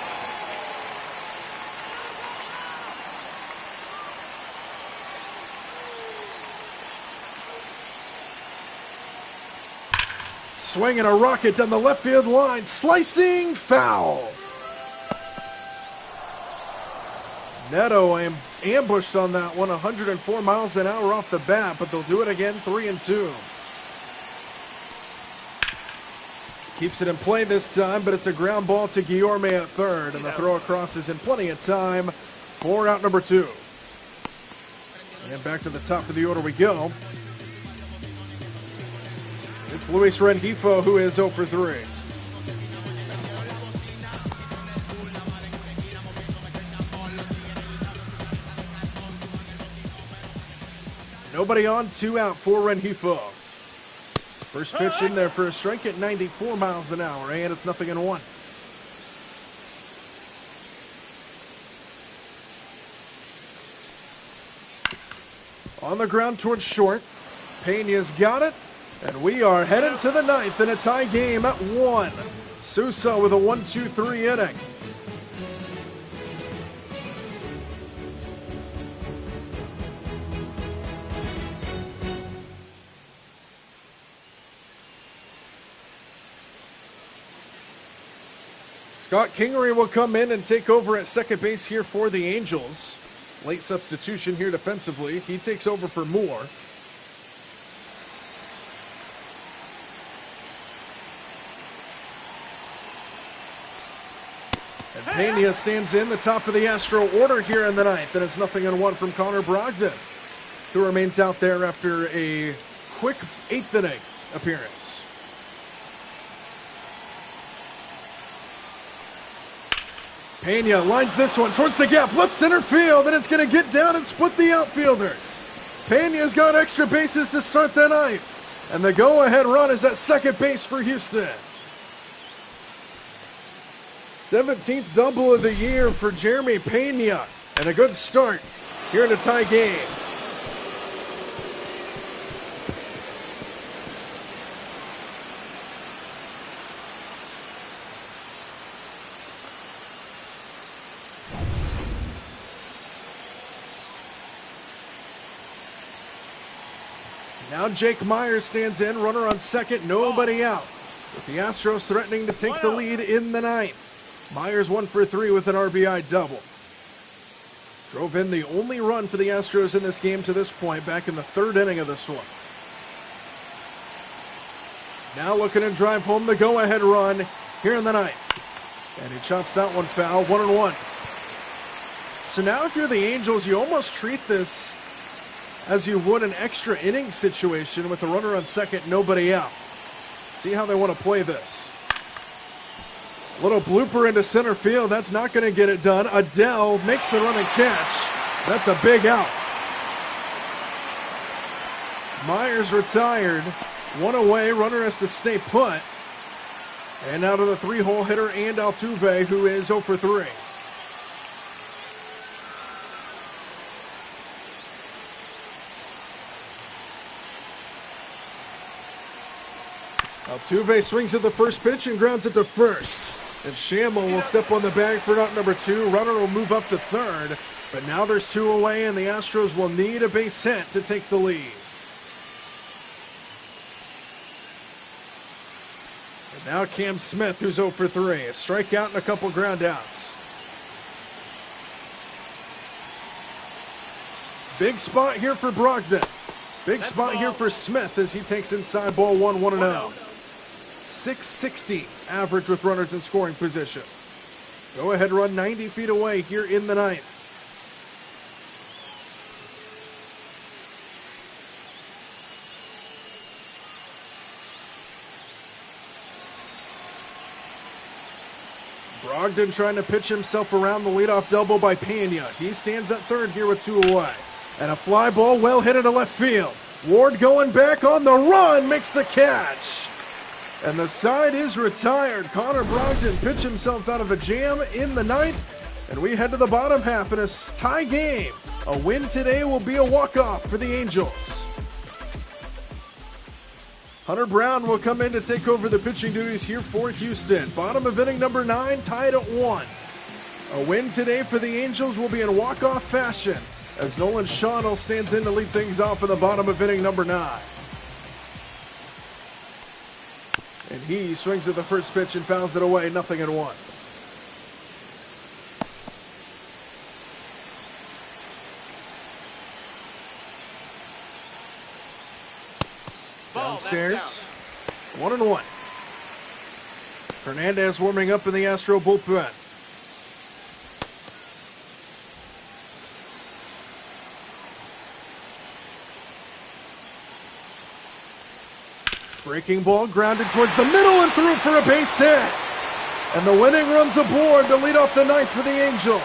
Swinging a rocket down the left field line, slicing foul. Neto ambushed on that one, 104 miles an hour off the bat, but they'll do it again, 3-2. Keeps it in play this time, but it's a ground ball to Guillorme at third, and the throw across is in plenty of time for out number 2. And back to the top of the order we go. It's Luis Rengifo, who is 0 for 3. Nobody on, 2 out for Rengifo. First pitch in there for a strike at 94 miles an hour, and it's 0-1. On the ground towards short. Pena's got it, and we are headed to the 9th in a tie game at 1. Sousa with a 1-2-3 inning. Scott Kingery will come in and take over at second base here for the Angels. Late substitution here defensively. He takes over for Moore. And Pena stands in the top of the Astro order here in the 9th, and it's 0-1 from Connor Brogdon, who remains out there after a quick 8th inning appearance. Pena lines this one towards the gap, left center field, and it's going to get down and split the outfielders. Pena's got extra bases to start the 9th, and the go-ahead run is at second base for Houston. 17th double of the year for Jeremy Pena, and a good start here in a tie game. Now Jake Myers stands in, runner on second, nobody out. With the Astros threatening to take the lead in the 9th. Myers 1 for 3 with an RBI double. Drove in the only run for the Astros in this game to this point, back in the 3rd inning of this one. Now looking to drive home the go-ahead run here in the 9th. And he chops that one foul, 1-1. So now if you're the Angels, you almost treat this as you would an extra inning situation with a runner on second, nobody out. See how they want to play this. Little blooper into center field. That's not going to get it done. Adele makes the run and catch. That's a big out. Myers retired. 1 away. Runner has to stay put. And now to the 3-hole hitter and Altuve, who is 0 for 3. Altuve swings at the first pitch and grounds it to first. And Shamel will step on the bag for out number 2. Runner will move up to third. But now there's 2 away, and the Astros will need a base hit to take the lead. And now Cam Smith, who's 0 for 3. A strikeout and a couple ground outs. Big spot here for Brogdon. Big spot here for Smith as he takes inside ball 1-0. 660 average with runners in scoring position. Go ahead run 90 feet away here in the 9th. Brogdon trying to pitch himself around the leadoff double by Pena. He stands at third here with 2 away. And a fly ball well hit into left field. Ward going back on the run, makes the catch. And the side is retired. Connor Brogdon pitched himself out of a jam in the ninth. And we head to the bottom half in a tie game. A win today will be a walk-off for the Angels. Hunter Brown will come in to take over the pitching duties here for Houston. Bottom of inning number 9, tied at 1. A win today for the Angels will be in walk-off fashion as Nolan Schonel stands in to lead things off in the bottom of inning number 9. And he swings at the first pitch and fouls it away, 0-1. Downstairs, 1-1. Hernandez warming up in the Astro bullpen. Breaking ball grounded towards the middle and through for a base hit. And the winning run's aboard to lead off the ninth for the Angels.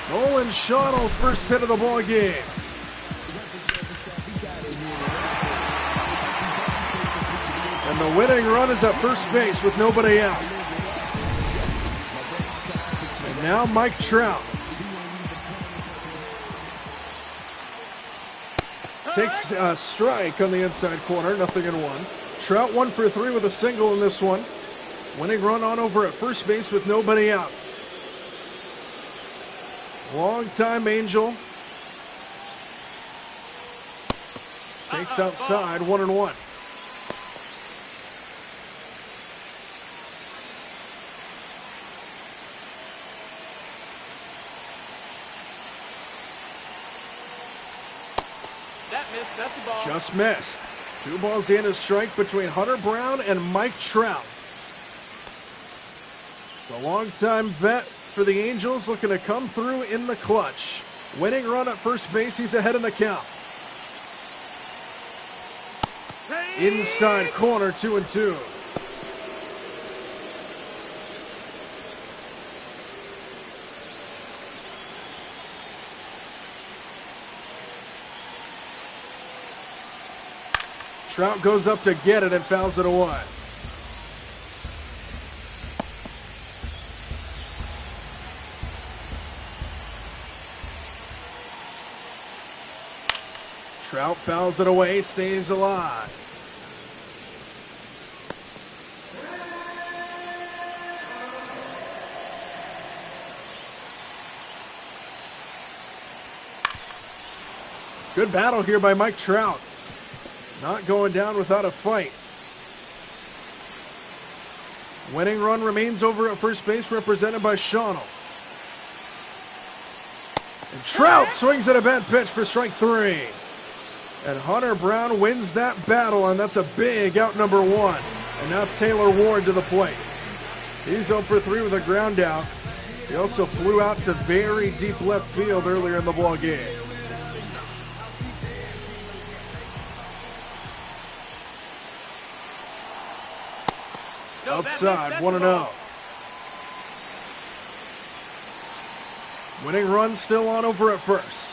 Nolan Schonel's first hit of the ball game. And the winning run is at first base with nobody out. And now Mike Trout takes a strike on the inside corner, 0-1. Trout 1 for 3 with a single in this one. Winning run on over at first base with nobody out. Long time Angel takes outside, 1-1. That's the ball. Just missed. 2 balls and a strike between Hunter Brown and Mike Trout. The longtime vet for the Angels looking to come through in the clutch. Winning run at first base. He's ahead in the count. Inside corner, 2-2. Trout goes up to get it and fouls it away. Trout fouls it away, stays alive. Good battle here by Mike Trout. Not going down without a fight. Winning run remains over at first base, represented by Schonel. And Trout swings at a bad pitch for strike 3. And Hunter Brown wins that battle, and that's a big out number 1. And now Taylor Ward to the plate. He's 0 for 3 with a ground out. He also flew out to very deep left field earlier in the ball game. Outside, 1-0. Winning run still on over at first.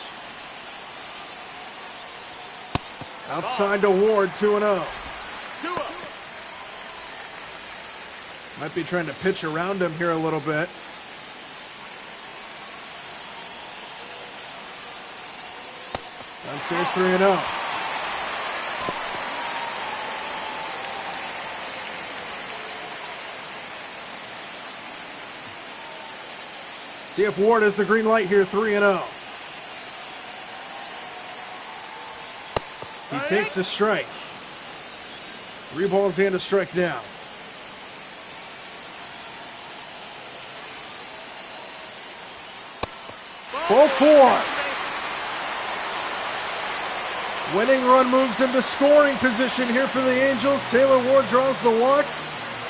Outside to Ward, 2-0. Might be trying to pitch around him here a little bit. Downstairs, 3-0. See if Ward has the green light here, 3-0. He takes a strike. 3 balls and a strike now. Ball 4. Winning run moves into scoring position here for the Angels. Taylor Ward draws the walk.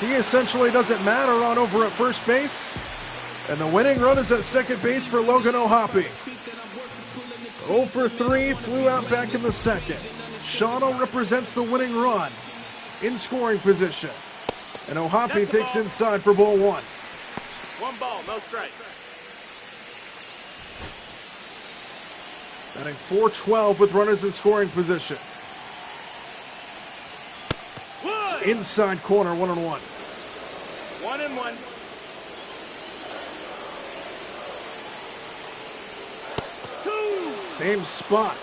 He essentially doesn't matter on over at first base. And the winning run is at second base for Logan O'Hoppe. 0 for 3, flew out back in the second. Schonel represents the winning run in scoring position. And O'Hoppe takes inside for ball 1. 1 ball, no strikes. Batting .412 with runners in scoring position. inside corner, 1-1. 1-1. Same spot.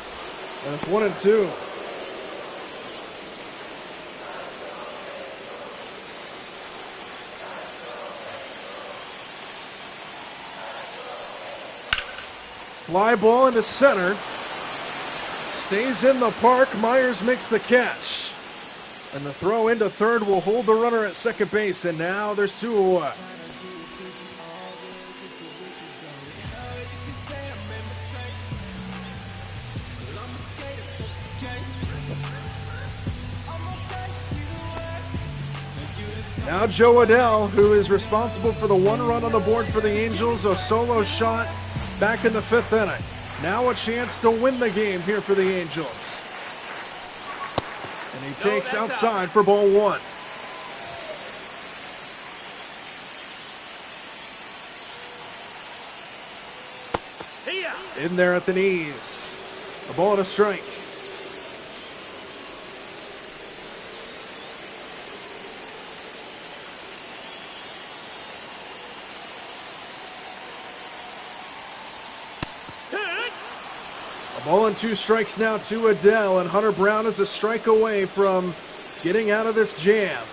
And it's 1-2. Fly ball into center. Stays in the park. Myers makes the catch. And the throw into third will hold the runner at second base. And now there's 2 away. Now Joe Adell, who is responsible for the 1 run on the board for the Angels, a solo shot back in the 5th inning. Now a chance to win the game here for the Angels. And he takes outside for ball 1. In there at the knees. A ball and a strike. Ball and 2 strikes now to Adell, and Hunter Brown is a strike away from getting out of this jam.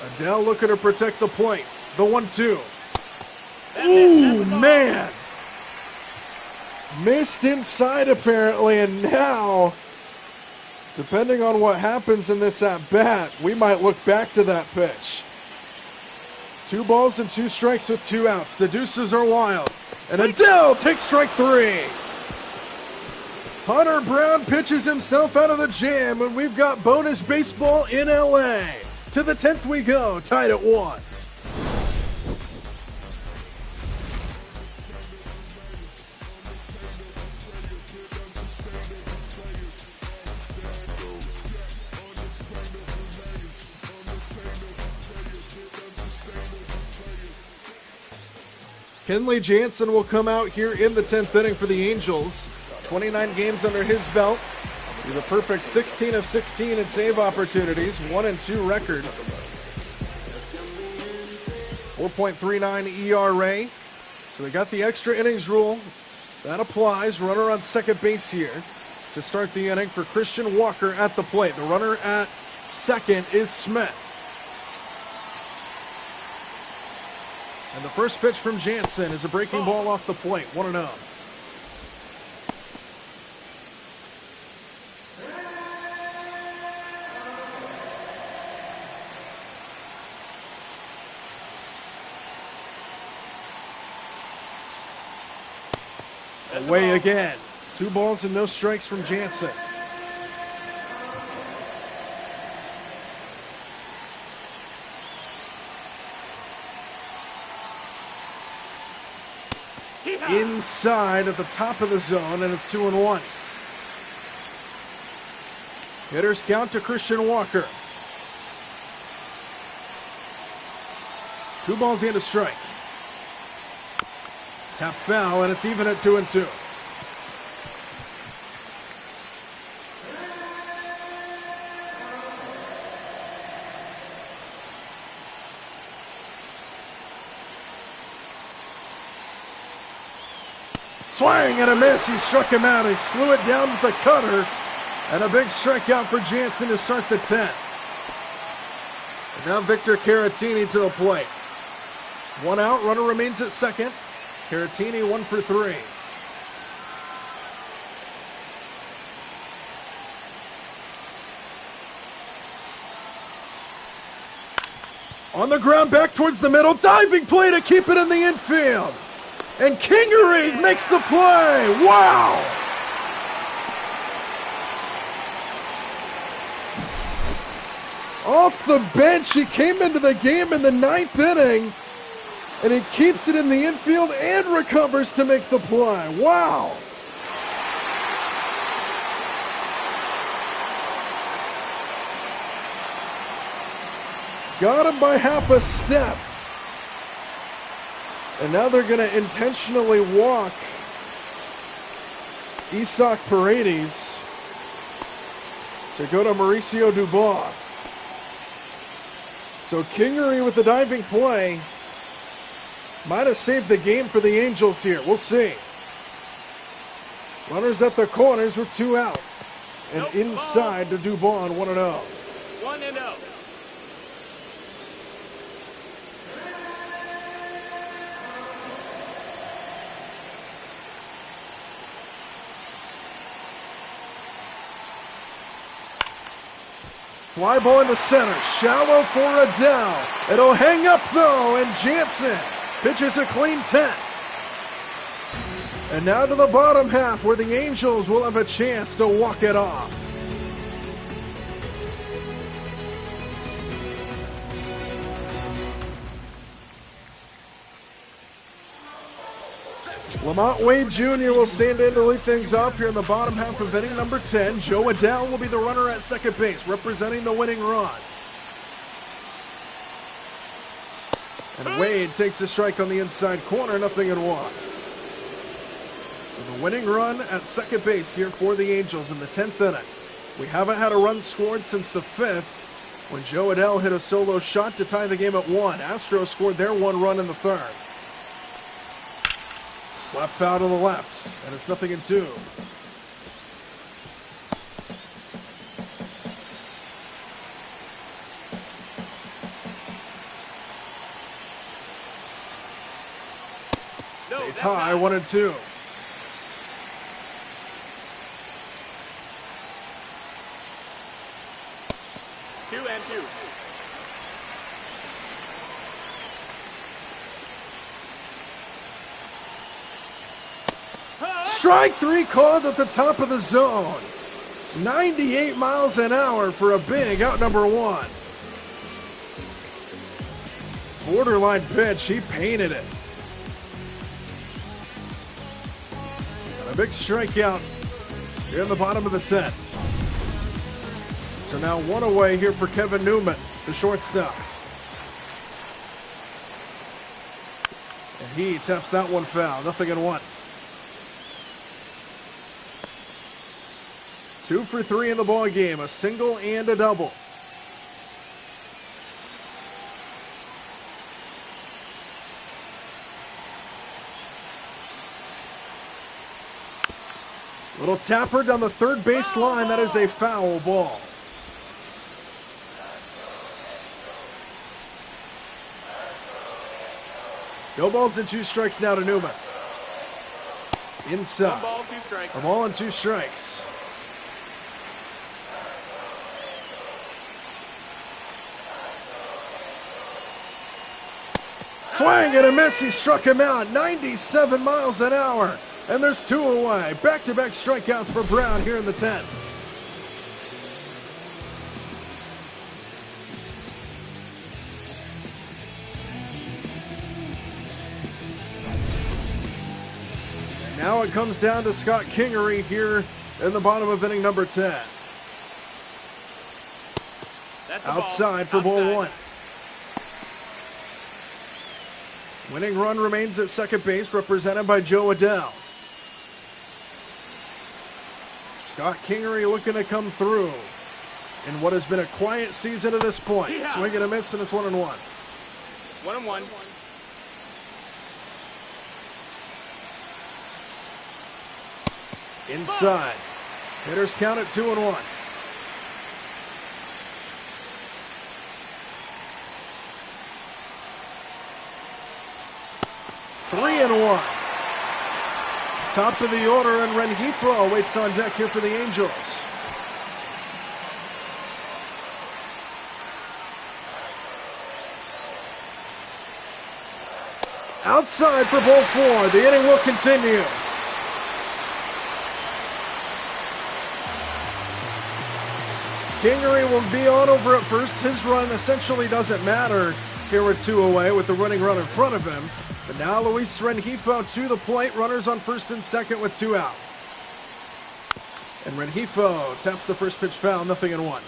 Adell looking to protect the point. The 1-2. Ooh, man! Missed inside apparently, and now, depending on what happens in this at-bat, we might look back to that pitch. 2 balls and 2 strikes with 2 outs. The deuces are wild. And Adell takes strike 3. Hunter Brown pitches himself out of the jam, and we've got bonus baseball in LA. To the 10th we go, tied at 1. Kenley Jansen will come out here in the 10th inning for the Angels. 29 games under his belt. He's a perfect 16 of 16 in save opportunities. 1-2 record. 4.39 ERA. So they got the extra innings rule. That applies. Runner on second base here to start the inning for Christian Walker at the plate. The runner at second is Smith. And the first pitch from Jansen is a breaking ball off the plate, 1-0. Away again. 2 balls and no strikes from Jansen. Inside at the top of the zone, and it's 2-1. Hitters count to Christian Walker. 2 balls and a strike. Tap foul, and it's even at 2-2. Swing and a miss. He struck him out. He slew it down with the cutter. And a big strikeout for Jansen to start the 10th. And now Victor Caratini to the plate. 1 out. Runner remains at second. Caratini 1 for 3. On the ground, back towards the middle. Diving play to keep it in the infield. And Kingery makes the play. Wow! Off the bench, he came into the game in the 9th inning, and he keeps it in the infield and recovers to make the play. Wow! Got him by half a step. And now they're going to intentionally walk Isak Paredes. to go to Mauricio Dubois. So Kingery with the diving play might have saved the game for the Angels here. We'll see. Runners at the corners with 2 out. And inside to Dubois on 1-0. 1-0. Fly ball into center, shallow for Adele. It'll hang up though, and Jansen pitches a clean 10. And now to the bottom half where the Angels will have a chance to walk it off. Lamont Wade Jr. will stand in to lead things off here in the bottom half of inning number 10. Joe Adele will be the runner at second base, representing the winning run. And Wade takes a strike on the inside corner, 0-1. So the winning run at second base here for the Angels in the 10th inning. We haven't had a run scored since the 5th, when Joe Adele hit a solo shot to tie the game at 1. Astros scored their 1 run in the 3rd. Slap foul to the left, and it's 0-2. Stays high, 1-2. Two and two. Strike 3 called at the top of the zone. 98 miles an hour for a big out number 1. Borderline pitch, he painted it. And a big strikeout here in the bottom of the 10th. So now 1 away here for Kevin Newman, the shortstop. And he taps that one foul, 0-1. 2 for 3 in the ball game, a single and a double. Little tapper down the third base line, that is a foul ball. No balls and 2 strikes now to Newman. Inside. 1 ball, 2 strikes. A ball and 2 strikes. Swing and a miss, he struck him out, 97 miles an hour, and there's 2 away. Back-to-back strikeouts for Brown here in the 10th. And now it comes down to Scott Kingery here in the bottom of inning number 10. That's Outside for ball 1. Winning run remains at second base, represented by Joe Adele. Scott Kingery looking to come through in what has been a quiet season to this point. Yeah. Swing and a miss, and it's 1-1. 1-1. Inside. Hitters count at 2-1. Three and 1. Top of the order, and Rengifo waits on deck here for the Angels. Outside for ball 4. The inning will continue. Kingery will be on over at first. His run essentially doesn't matter here with 2 away with the running run in front of him. But now Luis Rengifo to the plate. Runners on first and second with 2 out. And Rengifo taps the first pitch foul, 0-1.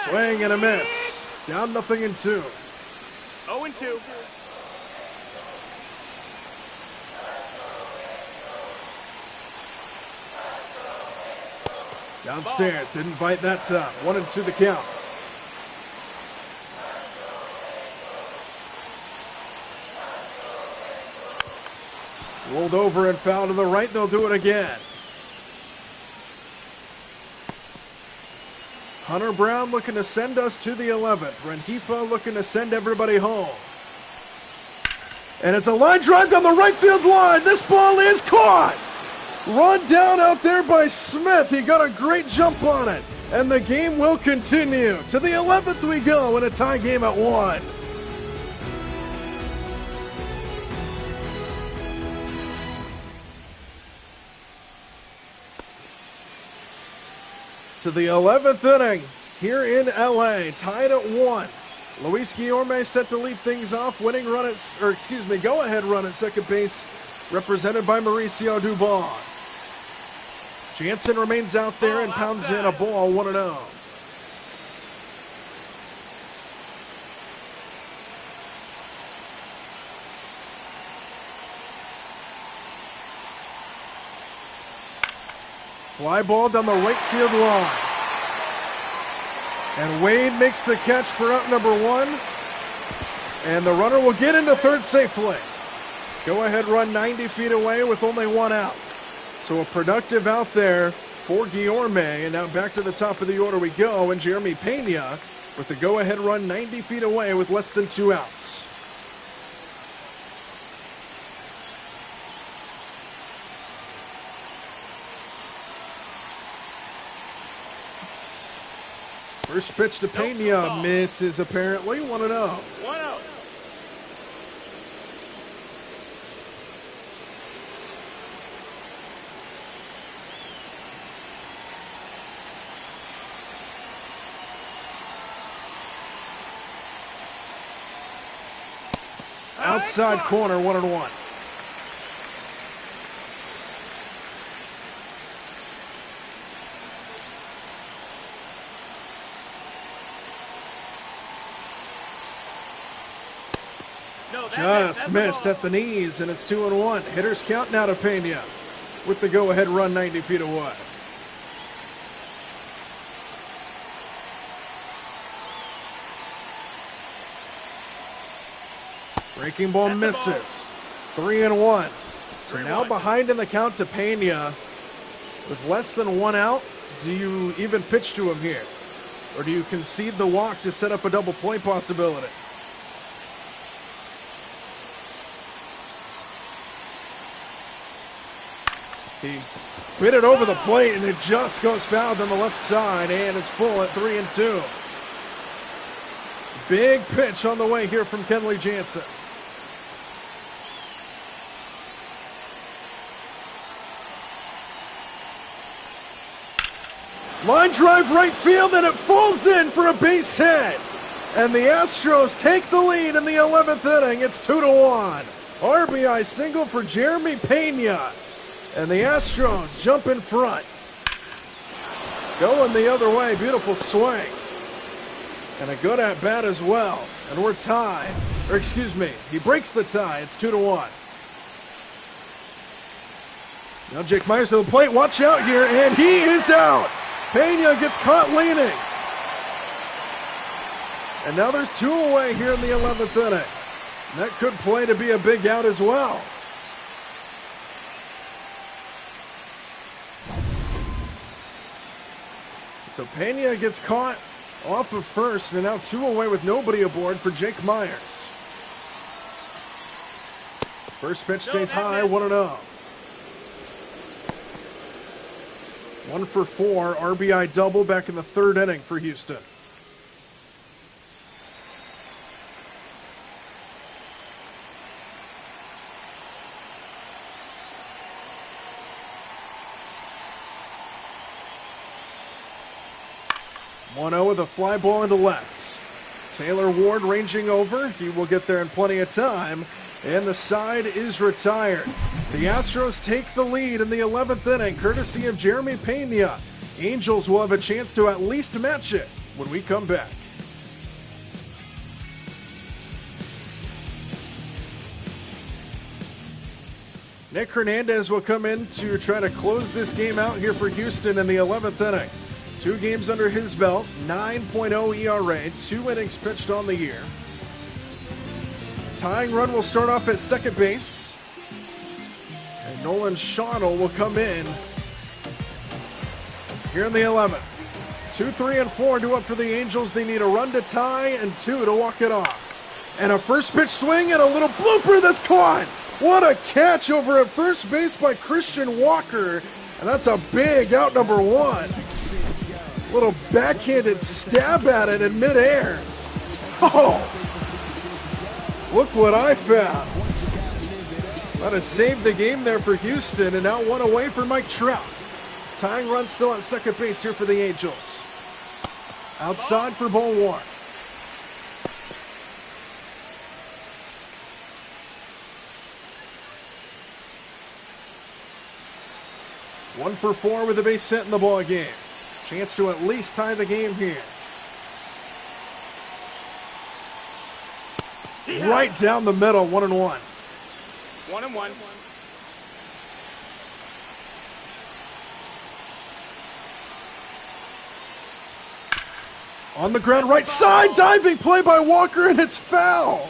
Swing and a miss. Down 0-2. 0-2. Downstairs, didn't bite that time. 1-2 the count. Rolled over and foul to the right. They'll do it again. Hunter Brown looking to send us to the 11th. Rengifo looking to send everybody home. And it's a line drive down the right field line. This ball is caught. Run down out there by Smith. He got a great jump on it. And the game will continue. To the 11th we go in a tie game at 1. To the 11th inning here in LA, tied at 1. Luis Guillorme set to lead things off, winning run at, go-ahead run at second base, represented by Mauricio Dubon. Jansen remains out there and pounds in a ball, 1-0. Fly ball down the right field line. And Wade makes the catch for out number 1. And the runner will get into third safely. Go-ahead run 90 feet away with only 1 out. So a productive out there for Guillorme. And now back to the top of the order we go. And Jeremy Pena with the go-ahead run 90 feet away with less than 2 outs. First pitch to Pena, misses apparently, 1-0. 1-0. Outside corner, 1-1. Just missed at the knees, and it's 2-1. Hitters count now to Pena with the go-ahead run 90 feet away. Breaking ball misses. 3-1. So now behind in the count to Pena with less than 1 out. Do you even pitch to him here? Or do you concede the walk to set up a double play possibility? He hit it over the plate, and it just goes foul on the left side, and it's full at 3-2. Big pitch on the way here from Kenley Jansen. Line drive right field, and it falls in for a base hit. And the Astros take the lead in the 11th inning. It's 2-1. RBI single for Jeremy Pena. And the Astros jump in front. Going the other way. Beautiful swing. And a good at-bat as well. And we're tied. Or excuse me, he breaks the tie. It's 2-1. Now Jake Myers to the plate. Watch out here. And he is out. Pena gets caught leaning. And now there's 2 away here in the 11th inning. And that could play to be a big out as well. So Pena gets caught off of first, and now 2 away with nobody aboard for Jake Myers. First pitch stays high, 1-0. 1 for 4, RBI double back in the 3rd inning for Houston. With a fly ball into left. Taylor Ward ranging over. He will get there in plenty of time. And the side is retired. The Astros take the lead in the 11th inning, courtesy of Jeremy Pena. Angels will have a chance to at least match it when we come back. Nick Hernandez will come in to try to close this game out here for Houston in the 11th inning. 2 games under his belt, 9.0 ERA, 2 innings pitched on the year. Tying run will start off at second base. And Nolan Schonel will come in here in the 11th. 2, 3, and 4 due up for the Angels. They need a run to tie and 2 to walk it off. And a first pitch swing and a little blooper that's caught. What a catch over at first base by Christian Walker. And that's a big out, number 1. Little backhanded stab at it in midair. Oh, look what I found. That has saved the game there for Houston, and now 1 away for Mike Trout. Tying run still at second base here for the Angels. Outside for ball 1. One for 4 with a base hit in the ball game. Chance to at least tie the game here. Right down the middle, 1-1. 1-1. On the ground, right side, diving play by Walker, and it's foul.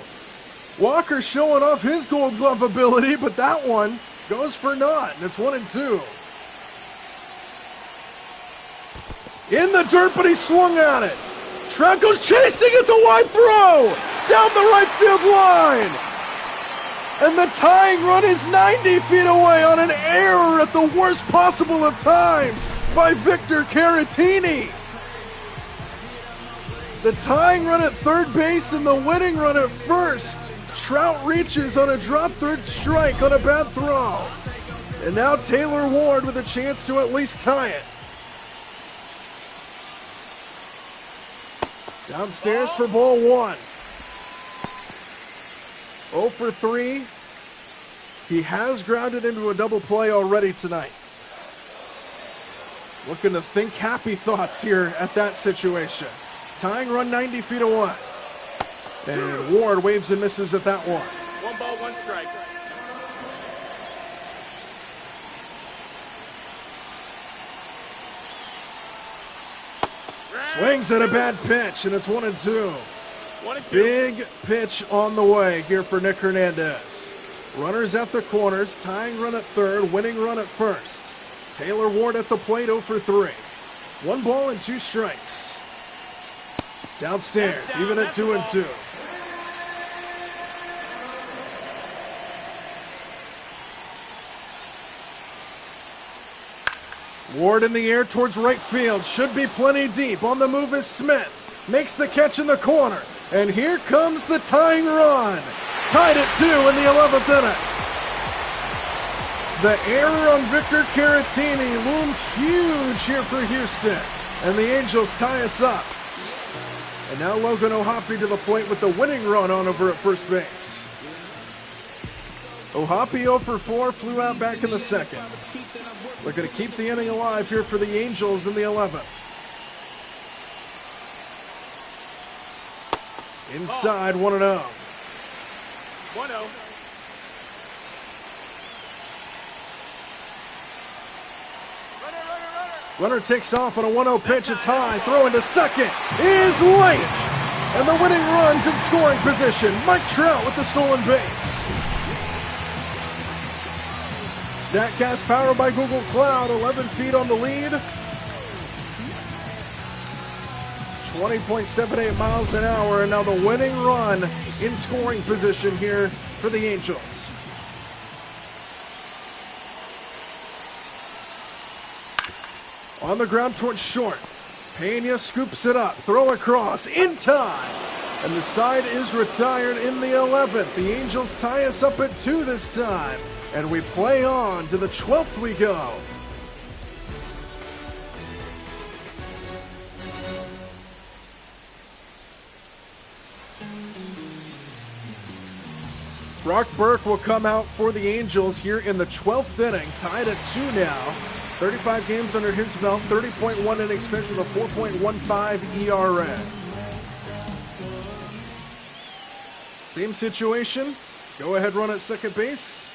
Walker showing off his Gold Glove ability, but that one goes for naught, and it's 1-2. In the dirt, but he swung at it. Trout goes chasing, it's a wide throw down the right field line. And the tying run is 90 feet away on an error at the worst possible of times by Victor Caratini. The tying run at third base and the winning run at first. Trout reaches on a drop third strike on a bad throw. And now Taylor Ward with a chance to at least tie it. Downstairs for ball 1. 0 for 3. He has grounded into a double play already tonight. Looking to think happy thoughts here at that situation. Tying run 90 feet away. And Ward waves and misses at that one. 1 ball, 1 strike. Swings at a bad pitch, and it's 1-2. 1-2. Big pitch on the way here for Nick Hernandez. Runners at the corners, tying run at third, winning run at first. Taylor Ward at the plate, 0 for 3. 1 ball and 2 strikes. Downstairs, even at 2-2. Ward in the air towards right field. Should be plenty deep. On the move is Smith. Makes the catch in the corner. And here comes the tying run. Tied at 2 in the 11th inning. The error on Victor Caratini looms huge here for Houston. And the Angels tie us up. And now Logan O'Hoppe to the plate with the winning run on over at first base. O'Hoppe 0 for 4, flew out back in the second. Looking to keep the inning alive here for the Angels in the 11th. Inside, 1-0. 1-0. Runner takes off on a 1-0 pitch. It's high. Throw into second is late. And the winning run's in scoring position. Mike Trout with the stolen base. StatCast powered by Google Cloud. 11 feet on the lead. 20.78 miles an hour. And now the winning run in scoring position here for the Angels. On the ground towards short. Pena scoops it up. Throw across in time. And the side is retired in the 11th. The Angels tie us up at 2 this time. And we play on to the 12th we go. Brock Burke will come out for the Angels here in the 12th inning. Tied at 2 now. 35 games under his belt, 30.1 innings pitched with a 4.15 ERA. Same situation. Go ahead run at second base.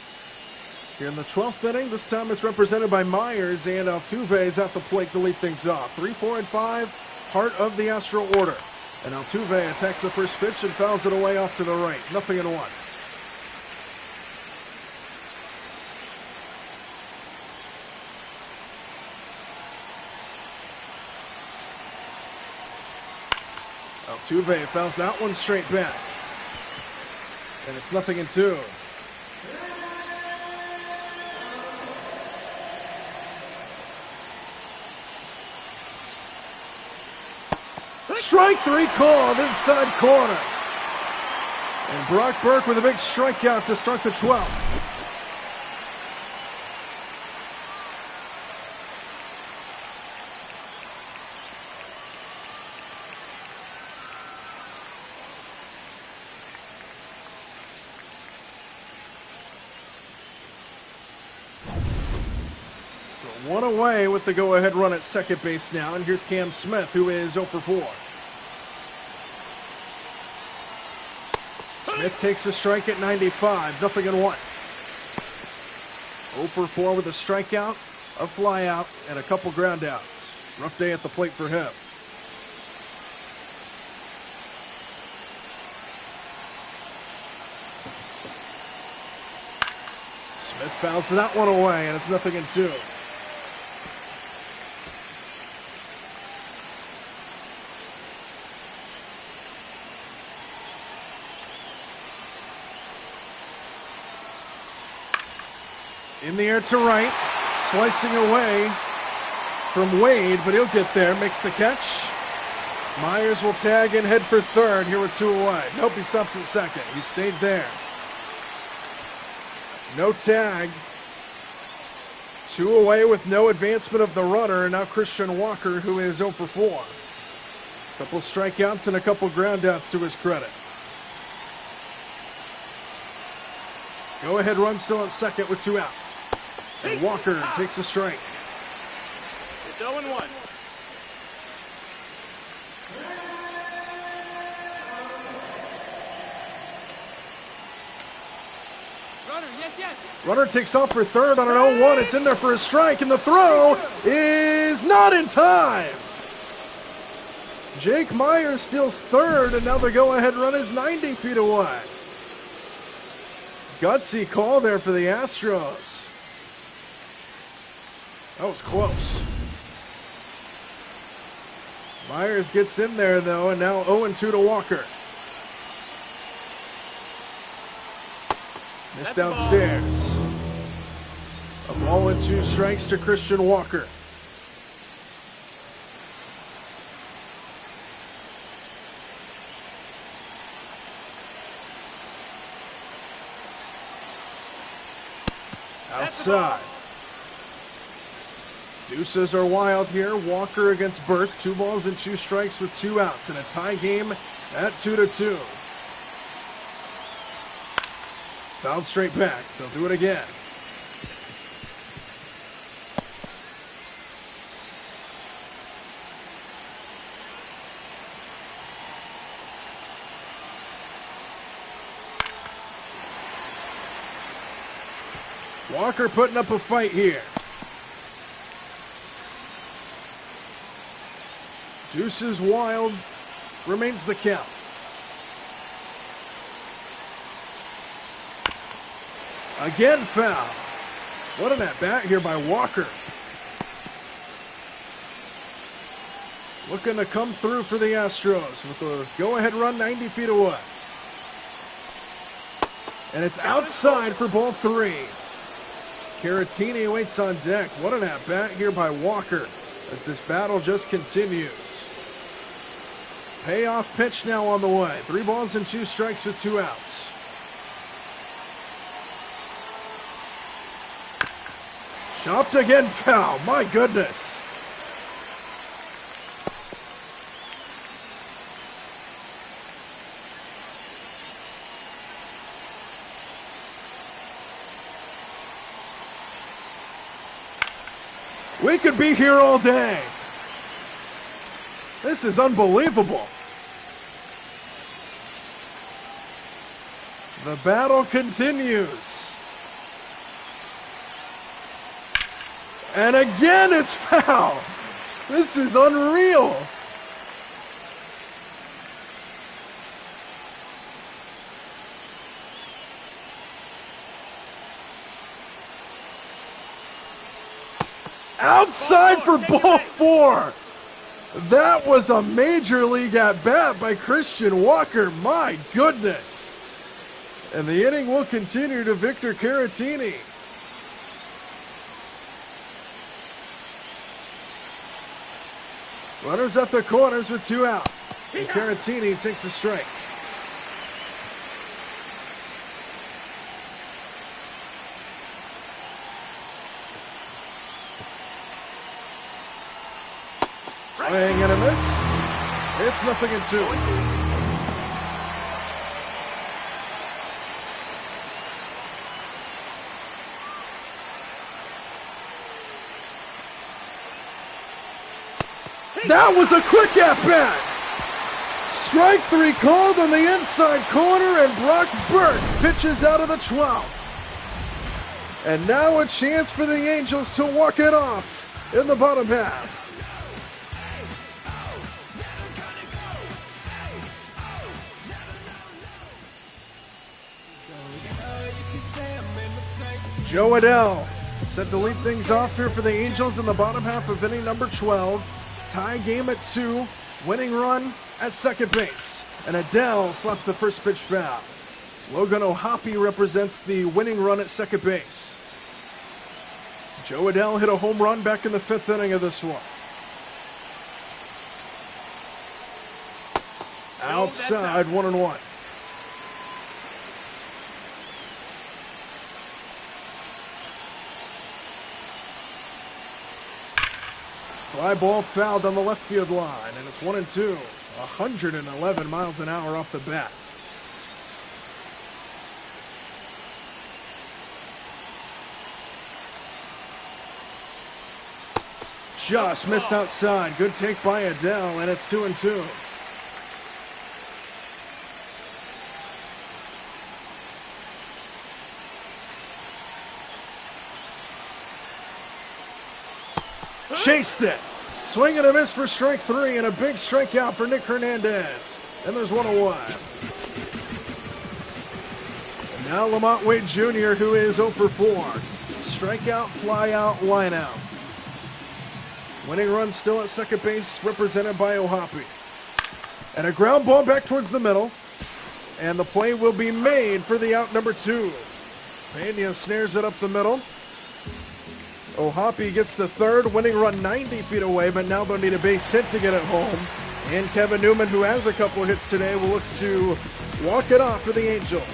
Here in the 12th inning, this time it's represented by Myers, and Altuve is at the plate to lead things off. 3, 4, and 5, part of the Astro order. And Altuve attacks the first pitch and fouls it away off to the right. 0-1. Altuve fouls that one straight back. And it's 0-2. Strike 3 called inside corner. And Brock Burke with a big strikeout to start the 12th. So 1 away with the go-ahead run at second base now. And here's Cam Smith, who is 0 for 4. Smith takes a strike at 95, 0-1. 0 for 4 with a strikeout, a flyout, and a couple ground outs. Rough day at the plate for him. Smith fouls that one away, and it's 0-2. In the air to right, slicing away from Wade, but he'll get there, makes the catch. Myers will tag and head for third here with 2 away. Nope, he stops at second. He stayed there. No tag. 2 away with no advancement of the runner, and now Christian Walker, who is 0 for 4. Couple strikeouts and a couple ground outs to his credit. Go-ahead run still at second with 2 out. And Walker takes a strike. It's 0-1. Runner, yes. Runner takes off for third on an 0-1. It's in there for a strike, and the throw is not in time. Jake Myers steals third, and now the go-ahead run is 90 feet away. Gutsy call there for the Astros. That was close. Myers gets in there, though, and now 0-2 to Walker. Missed downstairs. A ball and 2 strikes to Christian Walker. Outside. Deuces are wild here. Walker against Burke. 2 balls and 2 strikes with 2 outs in a tie game at 2-2. Fouled straight back. They'll do it again. Walker putting up a fight here. Deuces wild, remains the count. Again foul. What an at-bat here by Walker. Looking to come through for the Astros with a go-ahead run 90 feet away. And it's outside for ball 3. Caratini waits on deck. What an at-bat here by Walker as this battle just continues. Payoff pitch now on the way. 3 balls and 2 strikes with 2 outs. Chopped again, foul. My goodness. We could be here all day. This is unbelievable. The battle continues. And again, it's foul. This is unreal. Outside for ball 4. That was a major league at bat by Christian Walker. My goodness. And the inning will continue to Victor Caratini. Runners at the corners with 2 out. And Caratini takes a strike. Swing and a miss. It's 0-2. That was a quick at-bat. Strike 3 called on the inside corner, and Brock Burke pitches out of the 12th. And now a chance for the Angels to walk it off in the bottom half. Joe Adell set to lead things off here for the Angels in the bottom half of inning number 12. Tie game at 2. Winning run at second base. And Adell slaps the first pitch foul. Logan O'Hoppe represents the winning run at second base. Joe Adell hit a home run back in the 5th inning of this one. Outside, 1-1. Fly ball fouled on the left field line, and it's 1-2. 111 miles an hour off the bat. Just missed outside. Good take by Adell, and it's 2-2. Chased it. Swing and a miss for strike 3, and a big strikeout for Nick Hernandez. And there's 1-1. And now Lamont Wade Jr., who is 0 for 4. Strikeout, fly out, line out. Winning run still at second base, represented by O'Hoppe. And a ground ball back towards the middle. And the play will be made for the out number 2. Pena snares it up the middle. O'Hoppe gets the third, winning run 90 feet away, but now they'll need a base hit to get it home. And Kevin Newman, who has a couple hits today, will look to walk it off for the Angels.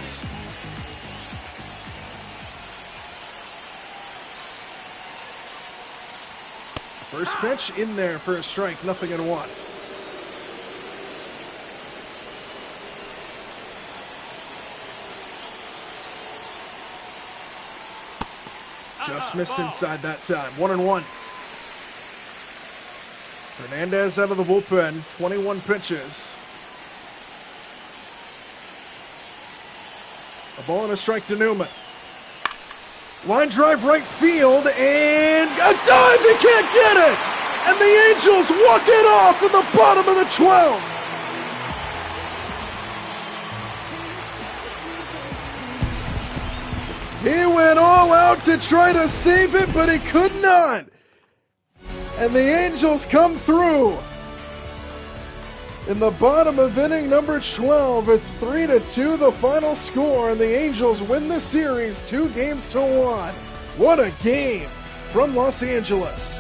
First pitch in there for a strike, 0-1. Just missed inside that time. 1-1. Hernandez out of the bullpen. 21 pitches. A ball and a strike to Newman. Line drive right field, and a dive. He can't get it. And the Angels walk it off in the bottom of the 12th. He went all out to try to save it, but he could not. And the Angels come through. In the bottom of inning number 12, it's 3-2 the final score, and the Angels win the series 2-1. What a game from Los Angeles.